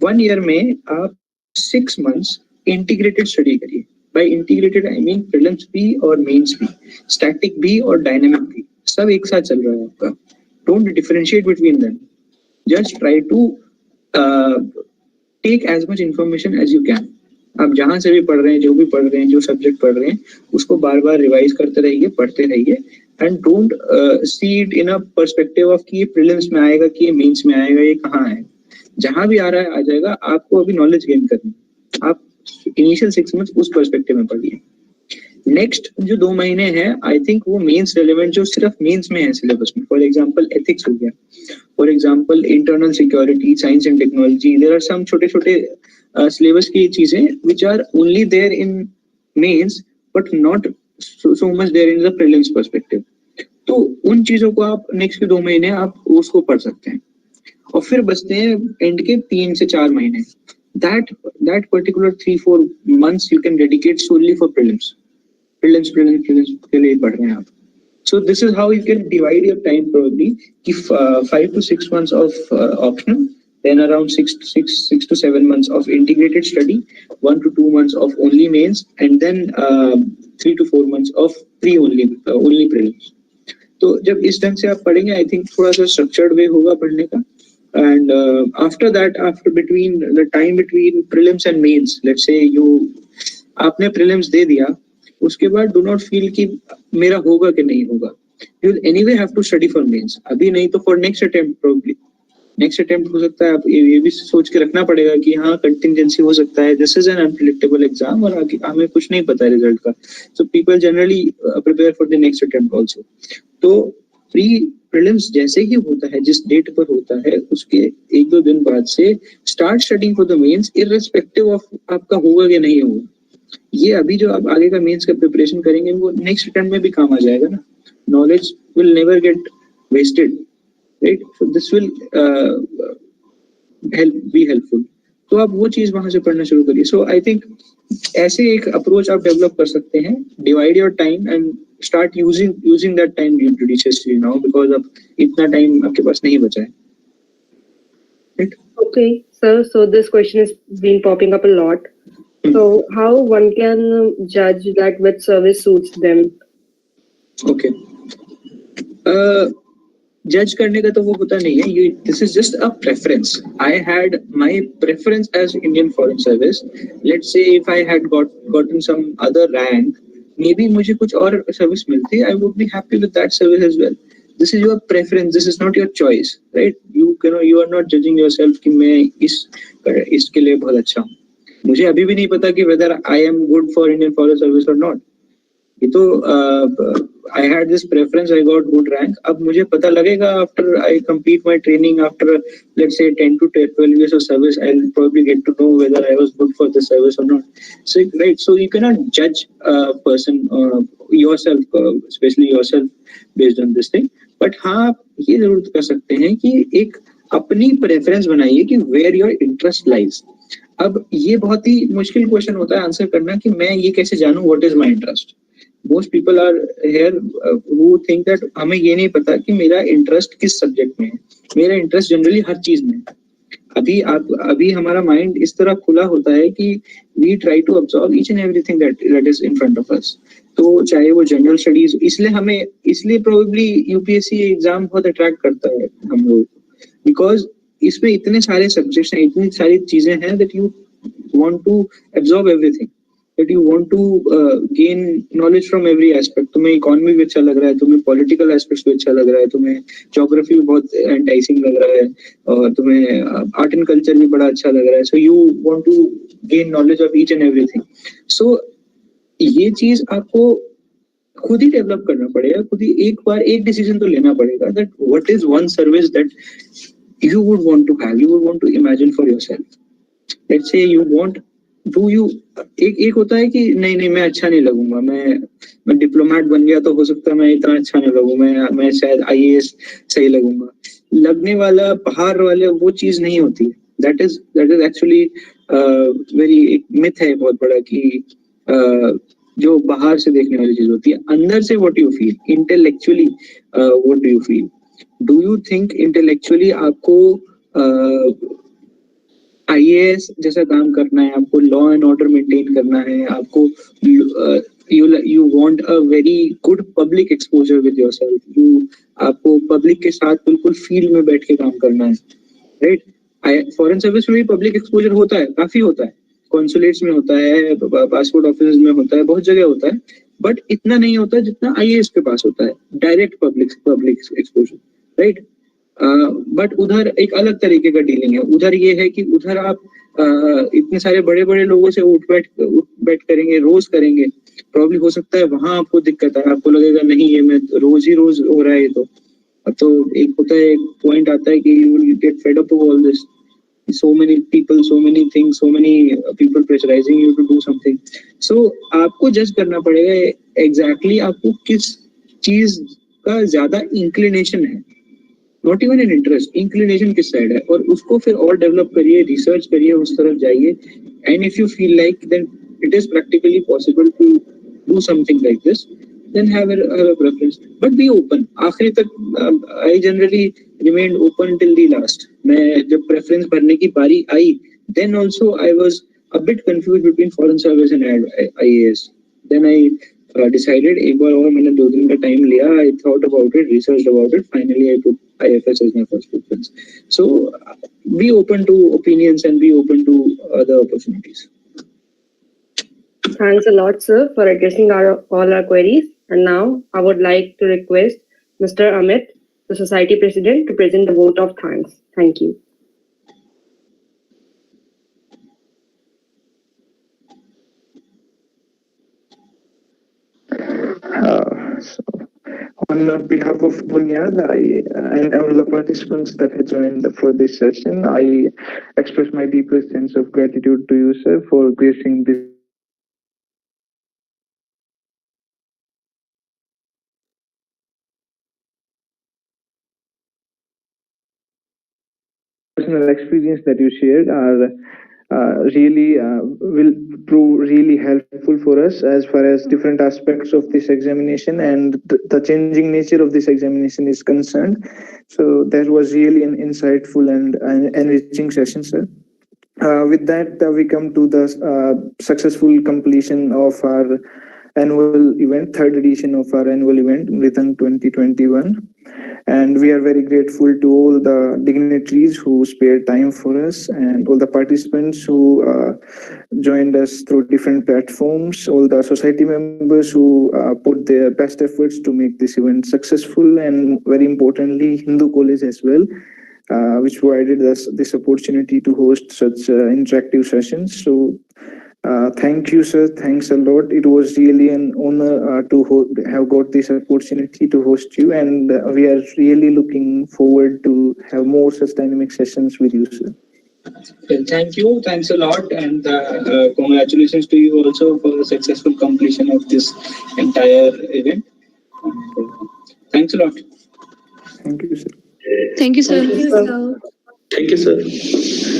[SPEAKER 3] 1 year में आप 6 months integrated study करिए. By integrated I mean prelims भी और mains भी, static भी और dynamic भी, सब एक साथ चल रहा है आपका. Don't differentiate between them. Just try to take as much information as you can. आप जहां से भी पढ़ रहे हैं, जो भी पढ़ रहे हैं, जो सब्जेक्ट पढ़ रहे हैं, उसको बार बार रिवाइज करते रहिए, पढ़ते रहिए. And don't see it in a perspective of कि ये प्रीलिम्स में आएगा, कि ये मेंस में आएगा, ये कहाँ है. जहां भी आ रहा है आ जाएगा. आपको अभी नॉलेज गेन करनी है. आप इनिशियल 6 मंथ्स उस पर्सपेक्टिव में पढ़िए. नेक्स्ट जो 2 महीने हैं, आई थिंक वो मेंस रेलेवेंट जो सिर्फ मेंस में है सिलेबस में. फॉर एग्जांपल एथिक्स हो गया, for example internal security, science and technology. There are some छोटे छोटे सिलेबस की चीजें which are only there in mains but not so much there in the prelims perspective. तो उन चीजों को आप नेक्स्ट के 2 महीने आप उसको पढ़ सकते हैं. और फिर बचते हैं एंड के 3 से 4 महीने. that particular 3-4 months you can dedicate solely for prelims के लिए पढ़ रहे हैं आप. So this is how you can divide your time probably. If 5 to 6 months of optional, then around 6 to 7 months of integrated study, 1 to 2 months of only mains, and then 3 to 4 months of only prelims. तो जब इस ढंग से आप पढ़ेंगे, I think थोड़ा सा structured way होगा पढ़ने का. And after that, between the time between prelims and mains, let's say आपने prelims दे दिया, उसके बाद do not feel कि मेरा होगा कि नहीं होगा. You will anyway have to study for mains. अभी नहीं तो for next attempt probably. Next attempt हो सकता है. आप ये भी सोच के रखना पड़ेगा कि हाँ contingency हो सकता है. This is an unpredictable exam और आगे हमें कुछ नहीं पता है रिजल्ट का. So people generally prepare for the next attempt also. तो प्रीलिम्स जैसे ही होता है, जिस डेट पर होता है, उसके 1-2 दिन बाद से start studying for the mains, irrespective of आपका होगा कि नहीं होगा. ये अभी जो आप आगे का मेंस का प्रिपरेशन करेंगे वो नेक्स्ट अटेम्प्ट में भी काम आ जाएगा ना. Knowledge will never get wasted, right. So this will be helpful. तो आप वो चीज वहां से पढ़ना शुरू करिए. सो आई थिंक ऐसे एक अप्रोच आप डेवलप कर सकते हैं. Divide your time and start using that time judiciously now, because अब इतना टाइम आपके पास नहीं बचा है. Right?
[SPEAKER 1] Okay, sir. So this question has been popping up a lot. So how one can judge that which service suits them?
[SPEAKER 3] Okay. Judge करने का तो वो होता नहीं है. This is just a preference. I had my preference as Indian Foreign Service. Let's say if I had gotten some other rank, maybe मुझे कुछ और सर्विस मिलती, I would be happy with that service as well. This is your preference. This is not your choice, right? You are not judging yourself कि मैं इसके लिए बहुत अच्छा हूँ. मुझे अभी भी नहीं पता कि whether I am good for Indian Foreign Service or not. ये तो I had this preference, I got good rank. अब मुझे पता लगेगा after I complete my training, after let's say 10 to 12 years of service, I'll probably get to know whether I was good for the service or not. So right, so you cannot judge a person yourself, especially yourself, based on this thing. But हाँ, ये जरूर कर सकते हैं कि एक अपनी preference बनाइए कि where your interest lies. अब ये बहुत ही मुश्किल क्वेश्चन होता है आंसर करना कि मैं ये कैसे जानूं what is my interest. Most people are here who think that हमें ये नहीं पता कि मेरा इंटरेस्ट किस सब्जेक्ट में है. मेरा इंटरेस्ट जनरली हर चीज में है. अभी हमारा माइंड इस तरह खुला होता है कि we try to absorb each and everything that is in front of us. तो चाहे वो जनरल स्टडीज, इसलिए प्रोबेबली यूपीएससी एग्जाम बहुत अट्रैक्ट करता है हम लोग, बिकॉज इसमें इतने सारे सब्जेक्ट्स हैं, इतनी सारी चीजें हैं that you want to absorb everything, that you want to gain knowledge from every aspect. तुम्हें इकोनॉमी भी अच्छा लग रहा है, तुम्हें पॉलिटिकल एस्पेक्ट्स भी अच्छा लग रहा है, तुम्हें ज्योग्राफी भी बहुत एंटाइसिंग लग रहा है, और तुम्हें आर्ट एंड कल्चर भी बड़ा अच्छा लग रहा है. So you want to gain knowledge of each and everything. So ये चीज आपको खुद ही डेवलप करना पड़ेगा. खुद ही एक डिसीजन तो लेना पड़ेगा that what is one service that you would want to have, you would want to imagine for yourself. Let's say you want do you एक होता है कि नहीं मैं अच्छा नहीं लगूंगा, मैं डिप्लोमेट बन गया तो हो सकता है मैं इतना अच्छा नहीं लगूं, मैं शायद IAS सही लगूंगा, लगने वाला बाहर वाले वो चीज नहीं होती। दैट इज एक्चुअली वेरी एक मिथ है बहुत बड़ा कि जो बाहर से देखने वाली चीज होती है, अंदर से what you feel intellectually, what do you feel, do you think intellectually आपको IAS जैसा काम करना है, आपको लॉ एंड ऑर्डर मेंटेन करना है, आपको you want a very good public exposure with yourself, आपको पब्लिक के साथ बिल्कुल फील्ड में बैठ के काम करना है, राइट। फॉरेन सर्विस में भी पब्लिक एक्सपोजर होता है, काफी होता है, कॉन्सुलेट्स में होता है, पासपोर्ट ऑफिस में होता है, बहुत जगह होता है, बट इतना नहीं होता जितना IAS के पास होता है, direct public exposure, right. But उधर एक अलग तरीके का डीलिंग है। उधर ये है कि उधर आप इतने सारे बड़े बड़े लोगों से उठ बैठ करेंगे, रोज करेंगे, प्रॉब्ली हो सकता है वहां आपको दिक्कत है, आपको लगेगा नहीं ये मैं रोज हो रहा है, तो एक होता है, एक पॉइंट आता है कि you will get fed up of all this, so many people, so many things, so many people pressurizing you to do something, so आपको जज करना पड़ेगा exactly आपको किस चीज का ज्यादा इंक्लिनेशन है, not even an interest, inclination किस साइड है, और उसको फिर और डेवलप करिए, रिसर्च करिए, उस तरफ जाइए, and if you feel like then it is practically possible to do something like this, then have a preference, but be open आखिरी तक। I generally remained open till the last। मैं जब preference भरने की बारी आई, then also I was a bit confused between foreign service and IAS, then I decided एक बार और मैंने 2 दिन का टाइम लिया, I thought about it, researched about it, finally I put IFS as my first preference। So be open to opinions and be open to other opportunities।
[SPEAKER 1] Thanks a lot, sir, for addressing all our queries. And now I would like to request Mr. Amit, the Society President, to present the vote of thanks. Thank you.
[SPEAKER 5] On behalf of Buniyaad, and all the participants that have joined for this session, I express my deepest sense of gratitude to you, sir, for gracing this personal experience that you shared are really will prove really helpful for us as far as different aspects of this examination and the changing nature of this examination is concerned. So that was really an insightful and enriching session, sir. With that, we come to the successful completion of our annual event, third edition of our annual event, MRIDANG 2021. And we are very grateful to all the dignitaries who spared time for us and all the participants who joined us through different platforms, all the society members who put their best efforts to make this event successful, and very importantly, Hindu College as well, which provided us this opportunity to host such interactive sessions. So thank you, sir. Thanks a lot. It was really an honor to have got this opportunity to host you, and we are really looking forward to have more such dynamic sessions with you, sir.
[SPEAKER 3] Well, thank you. Thanks a lot, and congratulations to you also for the successful completion of this entire event. Thanks a lot.
[SPEAKER 5] Thank you, sir.
[SPEAKER 4] Thank you, sir.
[SPEAKER 1] Thank you, sir.
[SPEAKER 2] Thank you, sir.